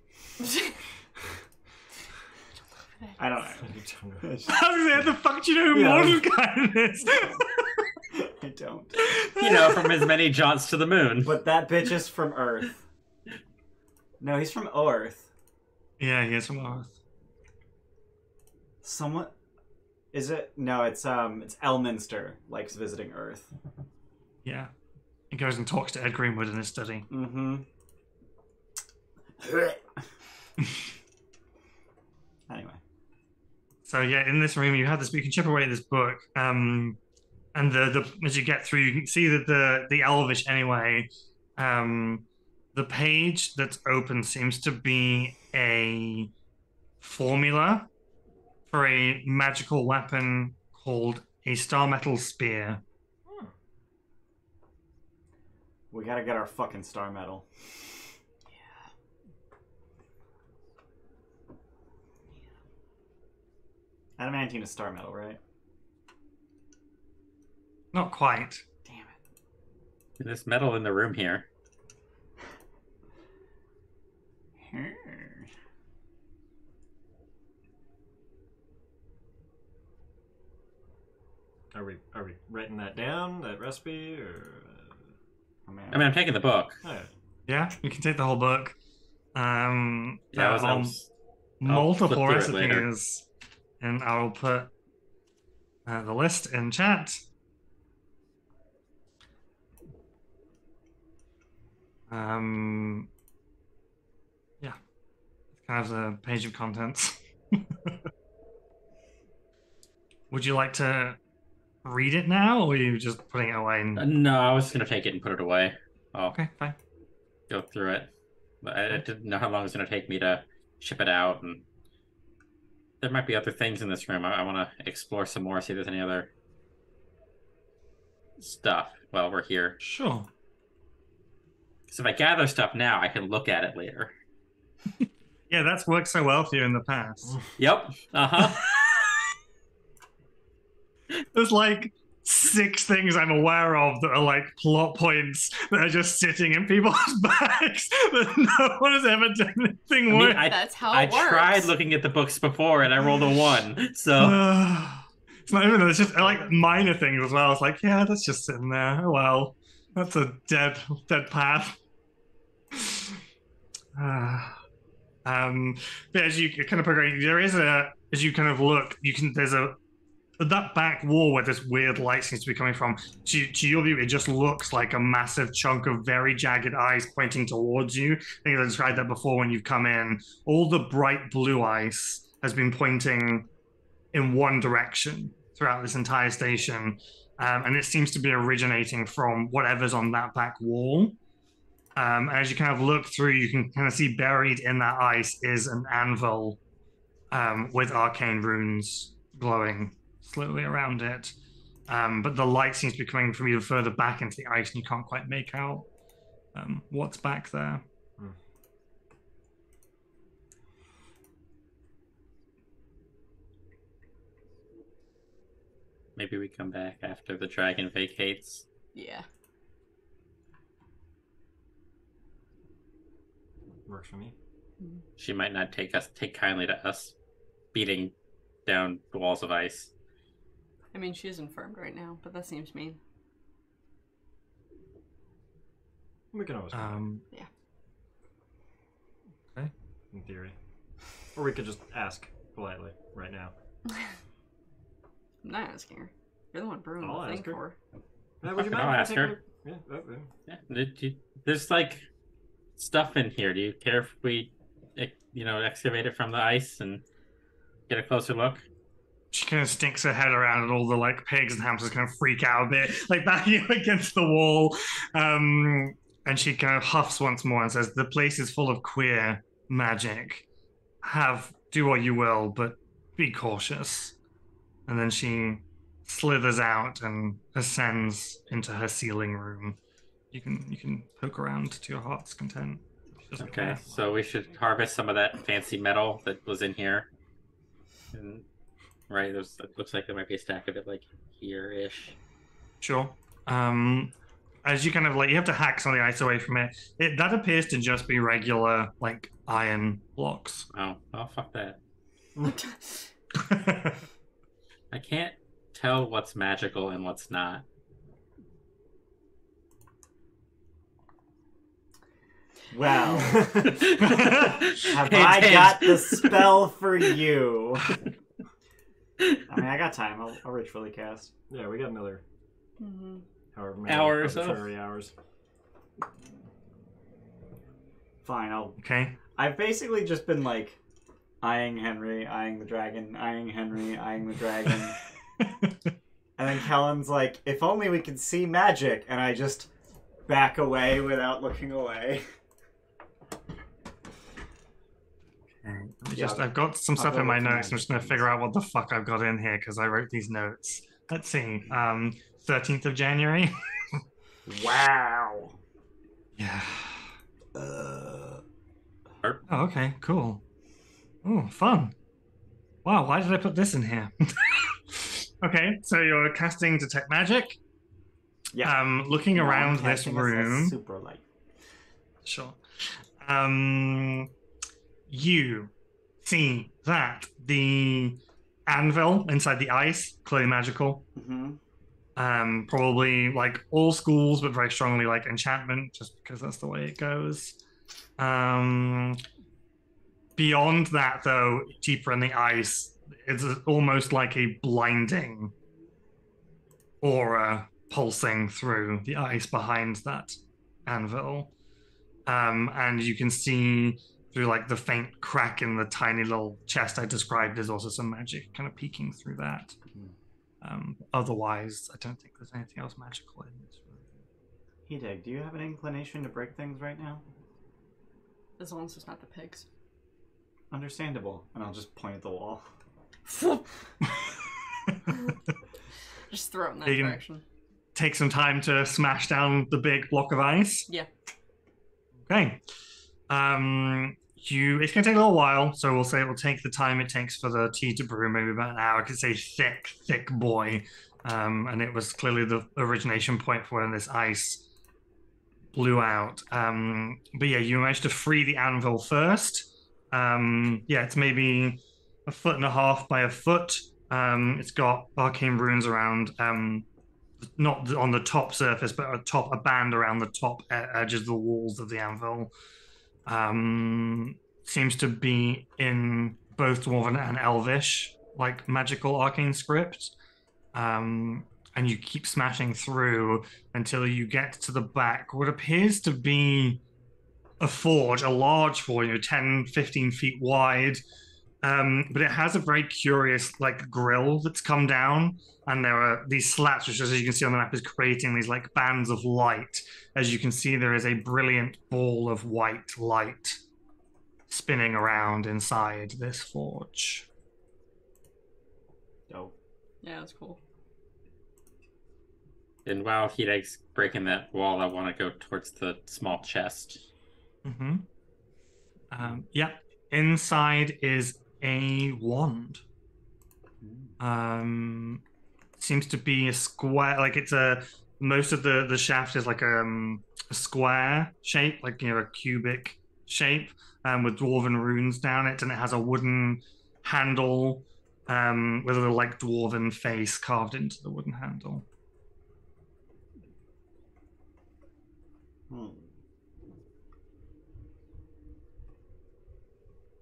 I don't know. I don't know. I was gonna say, the fuck do you know who Yeah. Mordenkainen is? I don't. You know, from his many jaunts to the moon. But that bitch is from Earth. No, he's from Earth. Yeah, he is from Earth. Somewhat. Is it? No, it's Elminster likes visiting Earth. Yeah. He goes and talks to Ed Greenwood in his study. Mm-hmm. Anyway. So yeah, in this room you have this. You can chip away at this book, and the as you get through, you can see that the Elvish anyway. The page that's open seems to be a formula for a magical weapon called a star metal spear. We gotta get our fucking star medal. Adamantine is star metal, right? Not quite. Damn it. There's metal in the room here. Are we writing that down, that recipe, or... Oh, man. I mean, I'm taking the book. Oh, yeah. Yeah, you can take the whole book. Yeah, There I are was multiple flip through it later. recipes, and I will put the list in chat. Yeah, it's kind of the page of contents. Would you like to read it now, or are you just putting it away? No, I was gonna take it and put it away. I'll Okay, fine. go through it. But I didn't know how long it was gonna take me to ship it out, and there might be other things in this room. I want to explore some more, see if there's any other stuff while we're here. Sure. Because if I gather stuff now, I can look at it later. Yeah, that's worked so well for you in the past. Yep. Uh-huh. There's like 6 things I'm aware of that are like plot points that are just sitting in people's bags that no one has ever done anything with. That's how I it works. tried looking at the books before, and I rolled a 1. So It's not even that, it's just like minor things as well. It's like, yeah, that's just sitting there. Oh well. That's a dead path. But as you kind of progress, there is as you kind of look, there's that back wall where this weird light seems to be coming from. To your view, it just looks like a massive chunk of very jagged eyes pointing towards you. I think I described that before when you've come in. All the bright blue ice has been pointing in one direction throughout this entire station, and it seems to be originating from whatever's on that back wall. And as you kind of look through, you can kind of see buried in that ice is an anvil with arcane runes glowing slowly around it. But the light seems to be coming from even further back into the ice, and you can't quite make out what's back there. maybe we come back after the dragon vacates. Yeah. Works for me. She might not take kindly to us beating down the walls of ice. I mean, she is infirmed right now, but that seems mean. We can always Yeah. Okay. in theory. Or we could just ask politely right now. I'm not asking her. You're the one brewing I'll the thing ask her. for her. Would you I'll mind if I ask take her. a look? Yeah, There's like stuff in here. Do you care if we, excavate it from the ice and get a closer look? She kind of sticks her head around, and all the like pigs and hamsters kind of freak out a bit, like banging against the wall. And she kind of huffs once more and says, "The place is full of queer magic. Do what you will, but be cautious." And then she slithers out and ascends into her ceiling room. You can poke around to your heart's content. Okay, so we should harvest some of that fancy metal that was in here. And right, it looks like there might be a stack of it like here-ish. Sure. As you kind of you have to hack some of the ice away from it. That appears to just be regular like iron blocks. Oh, fuck that. I can't tell what's magical and what's not. Well, have I got the spell for you? I mean, I got time. I'll ritually cast. Yeah, we got another however many Hour or so. arbitrary hours. Fine, Okay. I've basically just been like eyeing Henry, eyeing the dragon, eyeing Henry, eyeing the dragon. And then Kellen's like, if only we could see magic, and I just back away without looking away. I've got some stuff in my notes. I'm just going to figure out what the fuck I've got in here because I wrote these notes. Let's see. 13th of January. Wow. Yeah. Oh, okay, cool. Oh, fun. Wow, why did I put this in here? Okay, so you're casting Detect Magic. Yeah. Looking around this Casting us room. super light. Sure. You see that the anvil inside the ice, clearly magical. Mm-hmm. Probably like all schools, but very strongly like enchantment, just because that's the way it goes. Beyond that, though, deeper in the ice, it's almost like a blinding aura pulsing through the ice behind that anvil. And you can see through like the faint crack in the tiny little chest I described. There's also some magic kind of peeking through that. Otherwise, I don't think there's anything else magical in this room. Hideg, do you have an inclination to break things right now? As long as it's not the pigs. Understandable. And I'll just point at the wall. Just throw it in that You can- direction. Take some time to smash down the big block of ice. Yeah. Okay. It's going to take a little while, so we'll say it will take the time it takes for the tea to brew, maybe about an hour. I could say thick boy. And it was clearly the origination point for when this ice blew out. But yeah, you managed to free the anvil first. It's maybe 1.5 feet by a foot. It's got arcane runes around, not on the top surface, but a band around the top edges of the walls of the anvil. Seems to be in both Dwarven and Elvish, like magical arcane script. And you keep smashing through until you get to the back, what appears to be a forge, a large forge, 10, 15 feet wide. But it has a very curious like grill that's come down, and there are these slats, which, as you can see on the map, is creating these like bands of light. As you can see, there is a brilliant ball of white light spinning around inside this forge. Dope. Yeah, that's cool. And while Hideg's breaking that wall, I want to go towards the small chest. Mm-hmm. Inside is a wand. Seems to be a square, like it's most of the shaft is like a square shape, like a cubic shape, with dwarven runes down it, and it has a wooden handle with a little like dwarven face carved into the wooden handle.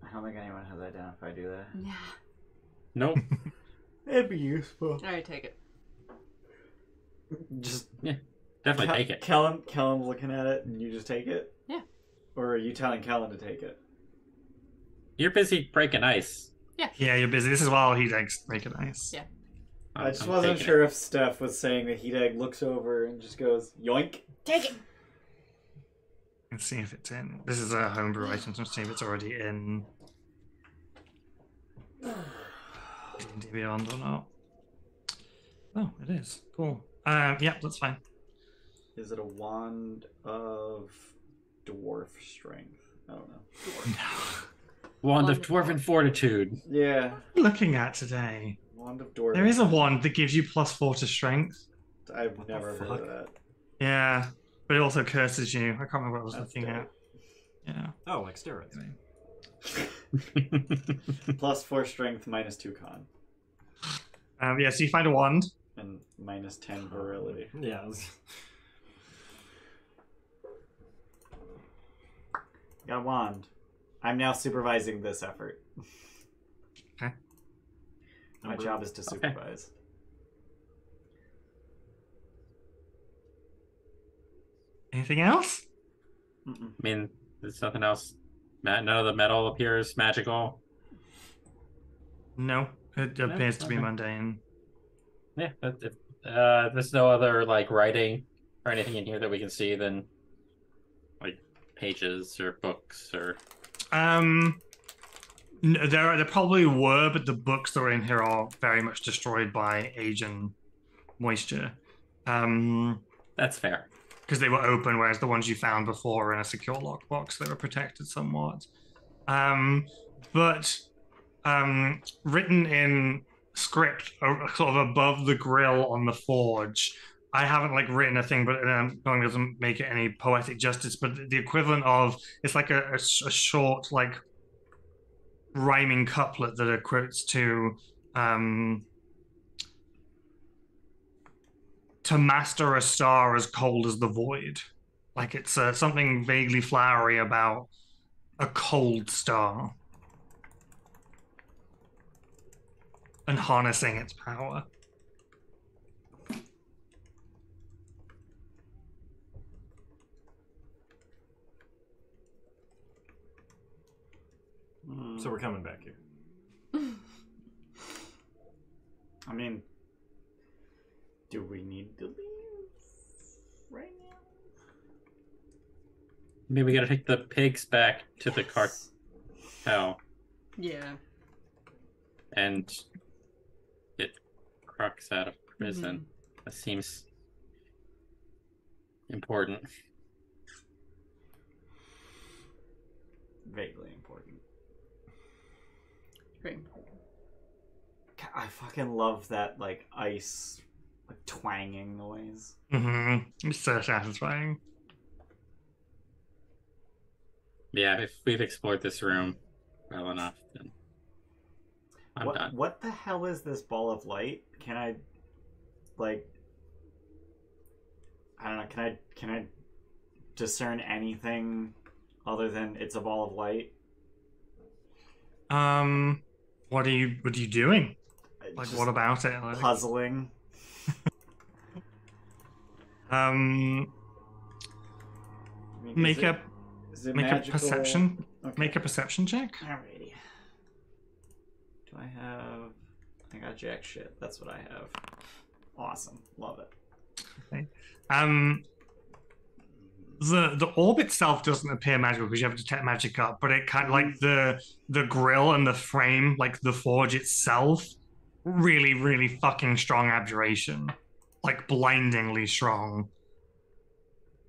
I don't think anyone has identified you there. Yeah. Nope. It'd be useful. Alright, take it. Just Definitely take it. Kellen's looking at it, and you just take it? Yeah. Or are you telling Kellen to take it? You're busy breaking ice. Yeah, you're busy. This is while Hideg's making ice. Yeah. I just I'm wasn't taking sure if Steph was saying that Hideg looks over and just goes, yoink. Take it! Let's see if it's in. This is a homebrew item, so let's see if it's already in D&D Beyond or not. Oh, it is. Cool. That's fine. Is it a wand of dwarf strength? I don't know. Wand of Wand of Dwarven Fortitude. Yeah. What are you looking at today? Wand of dwarf. There is a wand that gives you +4 to strength. I've never heard of that. Yeah, but it also curses you. I can't remember what I was That's looking dope. at. Yeah. Oh, like steroids. +4 strength, -2 con. So you find a wand. And -10 virility. Yeah. Got a wand. I'm now supervising this effort. Okay. My job is to supervise. Anything else? I mean, there's nothing else. None of the metal appears magical. No, it appears to be okay. mundane. Yeah, but if there's no other like writing or anything in here that we can see than like pages or books or. There probably were, but the books that are in here are very much destroyed by age and moisture. That's fair. Because they were open, whereas the ones you found before were in a secure lockbox, they were protected somewhat. But written in script, sort of above the grill on the forge, I haven't like written a thing, but going doesn't make it any poetic justice. But the equivalent of it's like a short like rhyming couplet that equates to master a star as cold as the void. Like it's something vaguely flowery about a cold star and harnessing its power. So we're coming back here. I mean, do we need to leave right now? Maybe we gotta take the pigs back to the cartel Yeah. and get Crux out of prison. That seems important. Vaguely important. Great. I fucking love that, like, ice, like, twanging noise. It's so satisfying. Yeah, if we've explored this room well enough, then I'm done. What the hell is this ball of light? Can I, like, I don't know, can I discern anything other than it's a ball of light? What are you doing? Like, Just what about it? Like, puzzling. I mean, make is a it make a magical? perception. Okay. Make a perception check. Alrighty. Do I have? I got jack shit. That's what I have. Awesome. Love it. Okay. The orb itself doesn't appear magical because you have to detect magic up, but it kind of like the grill and the frame, like the forge itself, really, really fucking strong abjuration, like blindingly strong.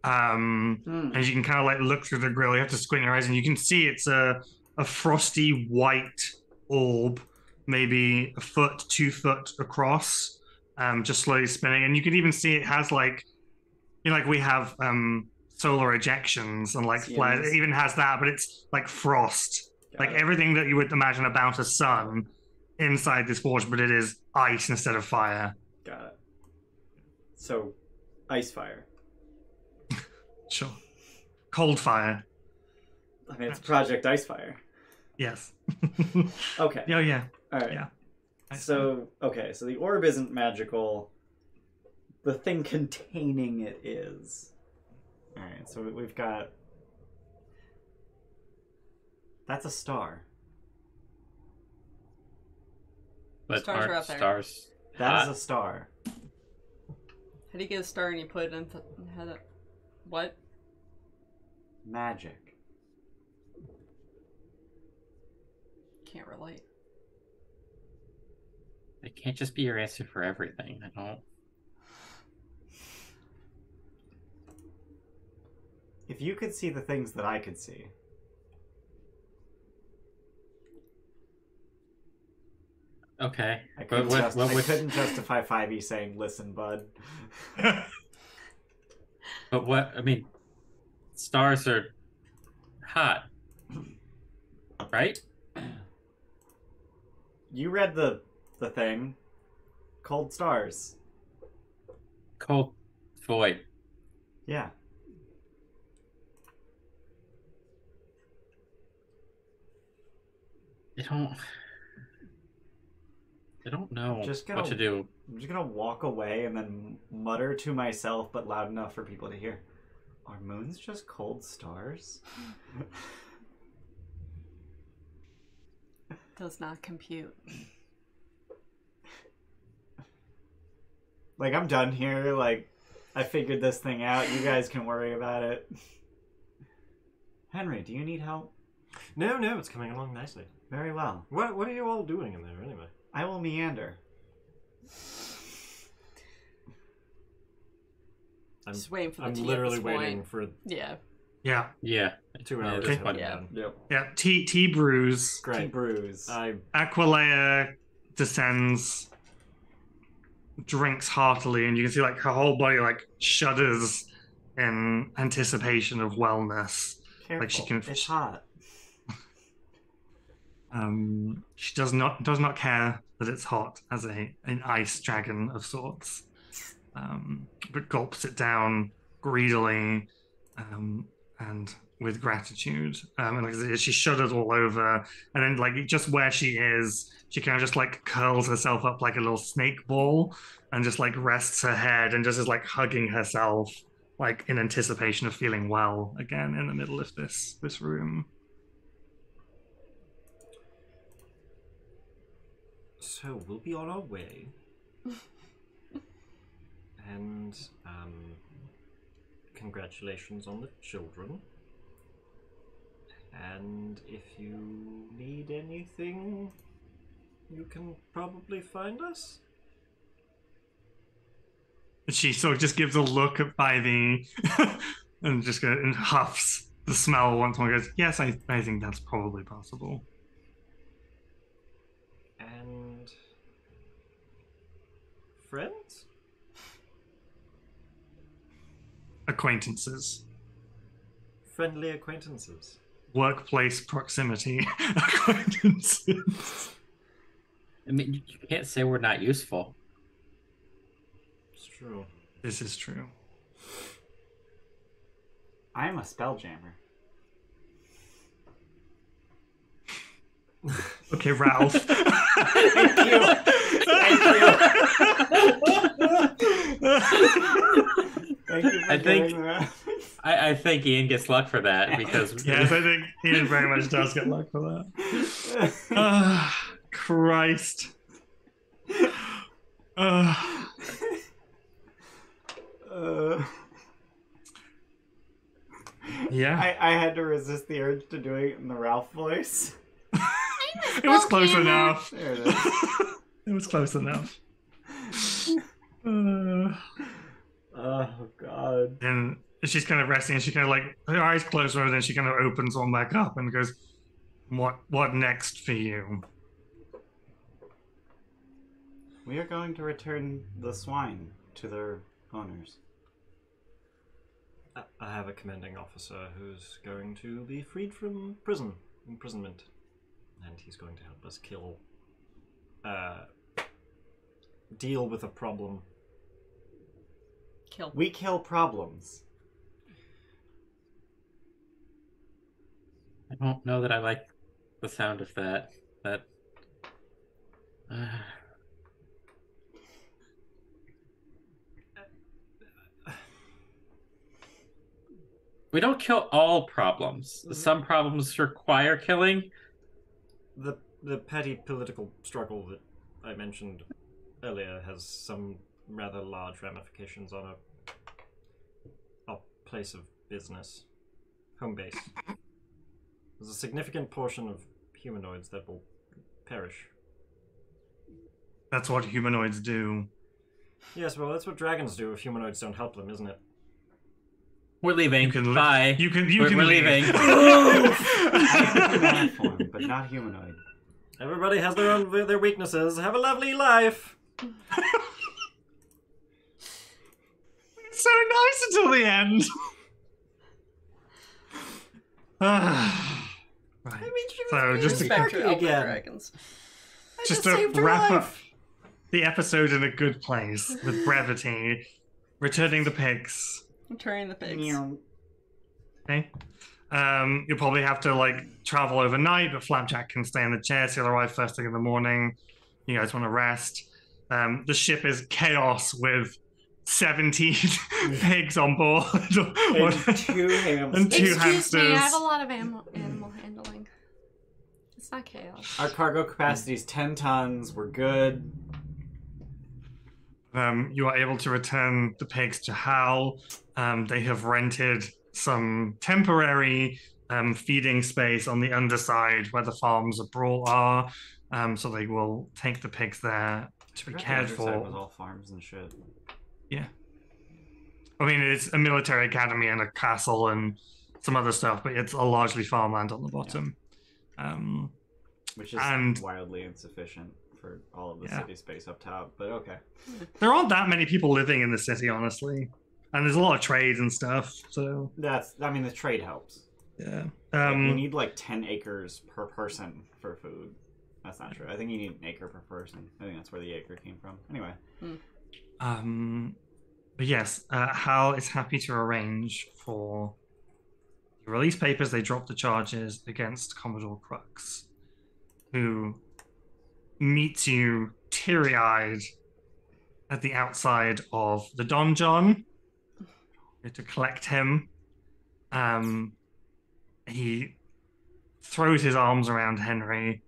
As you can kind of like look through the grill, you have to squint your eyes and you can see it's a frosty white orb, maybe 2 foot across, just slowly spinning, and you can even see it has like, you know, like we have solar ejections and like flares. It even has that, but it's like frost, like everything that you would imagine about a sun inside this forge, but it is ice instead of fire. Got it. So, ice fire. Sure. Cold fire. I mean, it's Project Ice Fire. Yes. Okay. Oh yeah. All right. Yeah. So, okay, so the orb isn't magical. The thing containing it is. All right, so we've got. That's a star. But Stars are aren't up there. stars That is hot? a star. How do you get a star and you put it in? What? Magic. Can't relate. It can't just be your answer for everything. I don't. If you could see the things that I could see. Okay. I But couldn't, what I would? couldn't justify 5e saying, listen, bud. But what? I mean, stars are hot, right? You read the thing. Cold stars. Cold void. Yeah. I don't know Just what to do. I'm just gonna walk away and then mutter to myself, but loud enough for people to hear. Are moons just cold stars? Does not compute. Like, I'm done here. Like, I figured this thing out. You guys can worry about it. Henry, do you need help? No, it's coming along nicely. Very well. What are you all doing in there anyway? I will meander. Just waiting for the I'm tea at literally this waiting point. for Yeah. Yeah. Yeah. 2 hours. Okay. to come Yeah. down. Yep. Yeah. Tea brews. Tea Great. brews. Aquilea descends, drinks heartily, and you can see like her whole body like shudders in anticipation of wellness. Careful. Like she can. It's hot. She does not care that it's hot as an ice dragon of sorts, but gulps it down greedily and with gratitude. And like I said, she shudders all over, and then like just where she is, she kind of just like curls herself up like a little snake ball, and just like rests her head and just is like hugging herself, like in anticipation of feeling well again in the middle of this room. So we'll be on our way. And congratulations on the children. And if you need anything, you can probably find us. She sort of just gives a look at Ivy and just goes and huffs the smell once more. Goes, yes, I think that's probably possible. And friends? Acquaintances. Friendly acquaintances. Workplace proximity acquaintances. I mean, you can't say we're not useful. It's true. This is true. I am a spelljammer. Okay, Ralph. Thank you. Thank you for I think- doing that. I think Ian gets luck for that because Yes, I think Ian very much does get luck for that. Christ. Yeah. I had to resist the urge to do it in the Ralph voice. It was close enough. There it is. It was close enough. Oh, God. And she's kind of resting, and she kind of like, her eyes close, and then she kind of opens one back up and goes, What next for you? We are going to return the swine to their owners. I have a commanding officer who's going to be freed from imprisonment. And he's going to help us deal with a problem. Kill. We kill problems. I don't know that I like the sound of that. We don't kill all problems. Some problems require killing. The petty political struggle that I mentioned earlier has some rather large ramifications on a place of business, home base. There's a significant portion of humanoids that will perish. That's what humanoids do. Yes, well, that's what dragons do if humanoids don't help them, isn't it? We're leaving. You can Bye. You can We're leave. leaving. I am human form, but not humanoid. Everybody has their weaknesses. Have a lovely life. So nice until the end. Right. So just to, Respect your elder again. dragons. just to wrap up the episode in a good place with brevity, returning the pigs. Returning the pigs. Okay. You'll probably have to like travel overnight, but Flapjack can stay in the chair. So he'll arrive first thing in the morning. You guys want to rest. The ship is chaos with 17 pigs on board. And two hamsters. And two Excuse hamsters. me, I have a lot of animal handling. It's not chaos. Our cargo capacity is 10 tons. We're good. You are able to return the pigs to Hal. They have rented some temporary feeding space on the underside where the farms abroad are. So they will take the pigs there to be cared Was for. all farms and shit. Yeah. I mean, it's a military academy and a castle and some other stuff, but it's a largely farmland on the bottom. Which is And- wildly insufficient for all of the Yeah. city space up top, but okay. There aren't that many people living in the city, honestly. And there's a lot of trade and stuff, so The trade helps. yeah. You need like 10 acres per person for food. That's not true. I think you need an acre per person. I think that's where the acre came from. Anyway. But yes, Hal is happy to arrange for the release papers. They drop the charges against Commodore Crux, who meets you teary-eyed at the outside of the donjon to collect him. He throws his arms around Henry,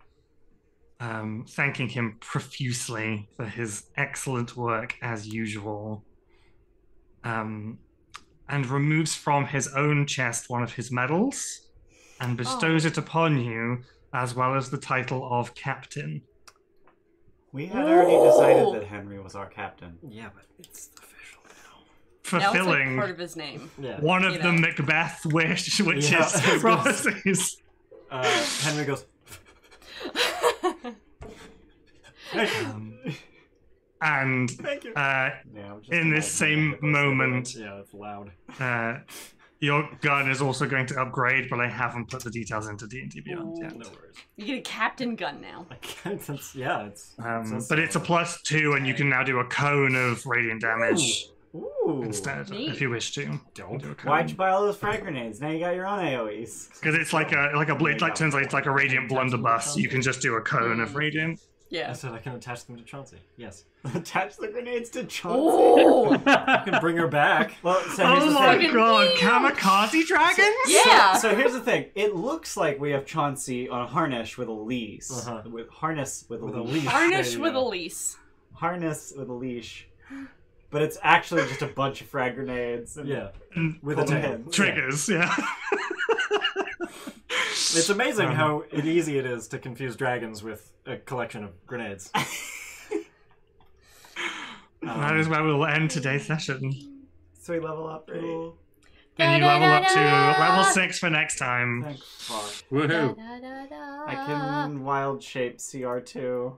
thanking him profusely for his excellent work as usual, and removes from his own chest one of his medals and bestows it upon you, as well as the title of captain. We had already decided that Henry was our captain. Yeah, but it's official now. Fulfilling now it's like part of his name. Yeah. one of the Macbeth witches prophecies. Henry goes. And Thank you. in this same moment, Yeah, it's loud. your gun is also going to upgrade, but I haven't put the details into D&D Beyond yet. No worries. You get a captain gun now. But it's a +2, and you can now do a cone of radiant damage instead, Neat. if you wish to. Dope. Do a cone. Why'd you buy all those frag grenades? Now you got your own AoEs. Because it's like it turns out it's like a radiant blunderbuss. You can just do a cone of radiant. I Yeah. said I can attach them to Chauncey. Yes. Attach the grenades to Chauncey. Oh! You can bring her back. Well, so here's Oh the my thing. god, kamikaze dragons? Yeah. So here's the thing. It looks like we have Chauncey on a harness with a leash. With Harness with a a leash. leash. Harness There you with a go. lease. Harness with a leash. But it's actually just a bunch of frag grenades. And Yeah. And With a tail. triggers, yeah. It's amazing how easy it is to confuse dragons with a collection of grenades. That is where we will end today's session. So we level up, right? And you level up to level 6 for next time. Thank fuck. Woohoo! I can wild shape CR2.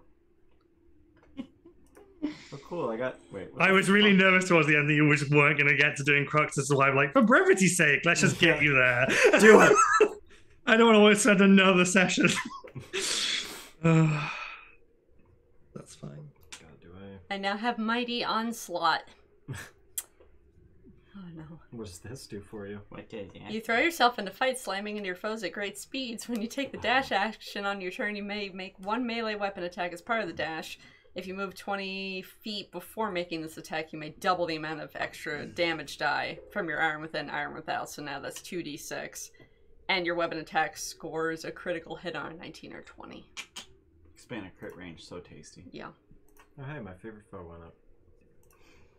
Oh, cool. I got. Wait. what I the was really fuck? nervous towards the end that you just weren't going to get to doing Cruxes, so I'm like, for brevity's sake, let's just get you there. Do it! I don't want to spend another session. That's fine. God, do I now have Mighty Onslaught. Oh no. What does this do for you? What did you? You throw yourself into fight, slamming into your foes at great speeds. When you take the dash action on your turn, you may make one melee weapon attack as part of the dash. If you move 20 feet before making this attack, you may double the amount of extra damage die from your iron within, iron without. So now that's 2d6. And your weapon attack scores a critical hit on a 19 or 20. Expand a crit range, so tasty. Yeah. Oh, hey, my favorite foe went up.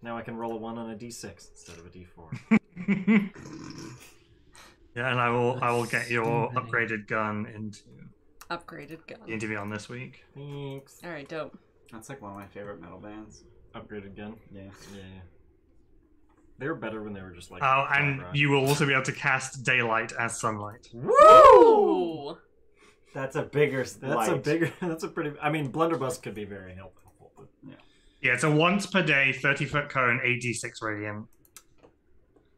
Now I can roll a 1 on a d6 instead of a d4. Yeah, and I will get your upgraded gun into Upgraded gun. the interview on this week. Thanks. Alright, dope. That's like one of my favorite metal bands. Upgraded gun. Yeah. Yeah. They were better when they were just like. Oh, and rock. you will also be able to cast daylight as sunlight. Woo! That's a bigger. That's a bigger. That's a pretty. I mean, blunderbuss could be very helpful. But Yeah, it's a once per day 30-foot cone, 8d6 radiant.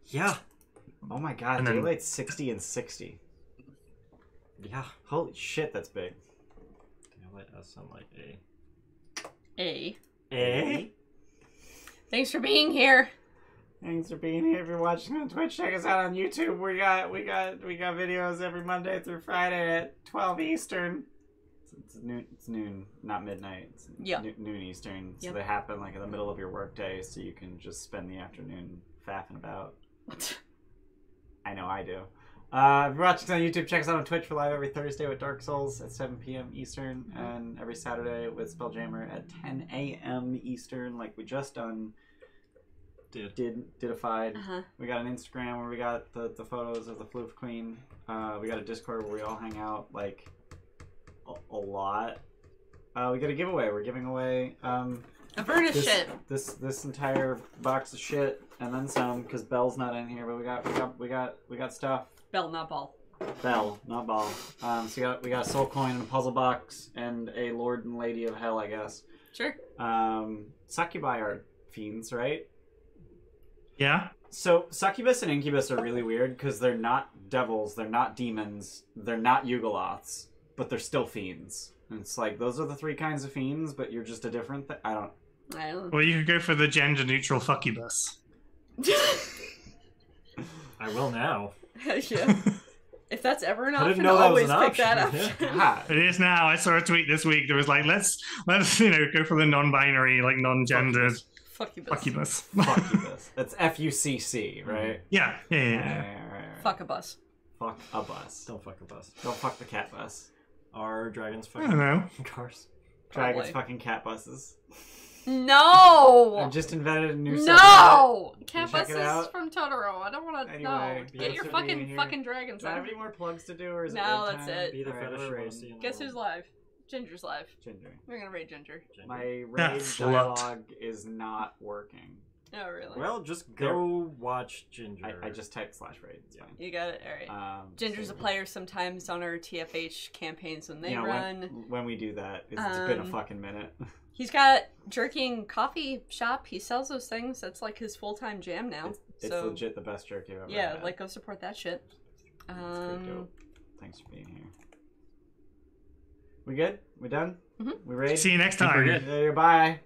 yeah. Oh my god, And then- daylight's 60 and 60. Yeah. Holy shit, that's big. Daylight as sunlight. A. Eh? Thanks for being here. Thanks for being here. If you're watching on Twitch, check us out on YouTube. We got videos every Monday through Friday at 12 Eastern. It's noon, not midnight. It's noon Eastern. So Yep. they happen like in the middle of your workday, so you can just spend the afternoon faffing about. I know I do. If you're watching on YouTube, check us out on Twitch. We're live every Thursday with Dark Souls at 7 p.m. Eastern, and every Saturday with Spelljammer at 10 a.m. Eastern, like we just done. Didified. Uh-huh. We got an Instagram where we got the photos of the Floof Queen. We got a Discord where we all hang out like a lot. We got a giveaway. We're giving away Avernus shit. this entire box of shit and then some because Belle's not in here, but we got stuff. Bell, not ball. Belle, not Ball. So we got a soul coin and a puzzle box and a Lord and Lady of Hell, I guess. Sure. Succubi are fiends, right? Yeah? So succubus and incubus are really weird because they're not devils, they're not demons, they're not Yugoloths, but they're still fiends. And it's like those are the three kinds of fiends, but you're just a different thing. I don't. Well, you could go for the gender-neutral fuckybus. I will now. Yeah. If that's ever an I didn't option, know that was always an pick that option. up. Yeah. God. It is now. I saw a tweet this week that was like, let's go for the non-binary, like non-gendered Fuck you, bus. fuckybus. Fuccubus. That's FUCC, right? Yeah. Right. Fuck a bus. Fuck a bus. Don't fuck a bus. Don't fuck the cat bus. Are dragons I fucking don't know. cars? Dragon's Probably. fucking cat buses. No! I've just invented a new subreddit. No! Cat check it buses out? from Totoro. I don't want to Anyway, know. thanks Get your for being fucking here. dragons Do I have out. any more plugs to do, or is No, it that's time? it. Be the Alright, fetish we're roasty raiding. in the Guess who's world. live? Ginger's live. Ginger. We're gonna raid Ginger. Ginger. My raid That slut. dialogue is not working. Oh, really? Well, just go watch Ginger. I just typed /raid. It's fine. You got it? Alright. Ginger's so- a player sometimes on our TFH campaigns when they you know, run. when we do that, it's been a fucking minute. He's got Jerking Coffee Shop. He sells those things. That's like his full-time jam now. It's so legit the best jerky I've ever yeah, had. like go support that shit. It's pretty dope. Thanks for being here. We good? We done? Mhm. We ready? See you next We're time. good. Yeah, bye.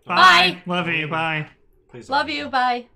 Bye. Love you. Bye. Please Love you. Bye.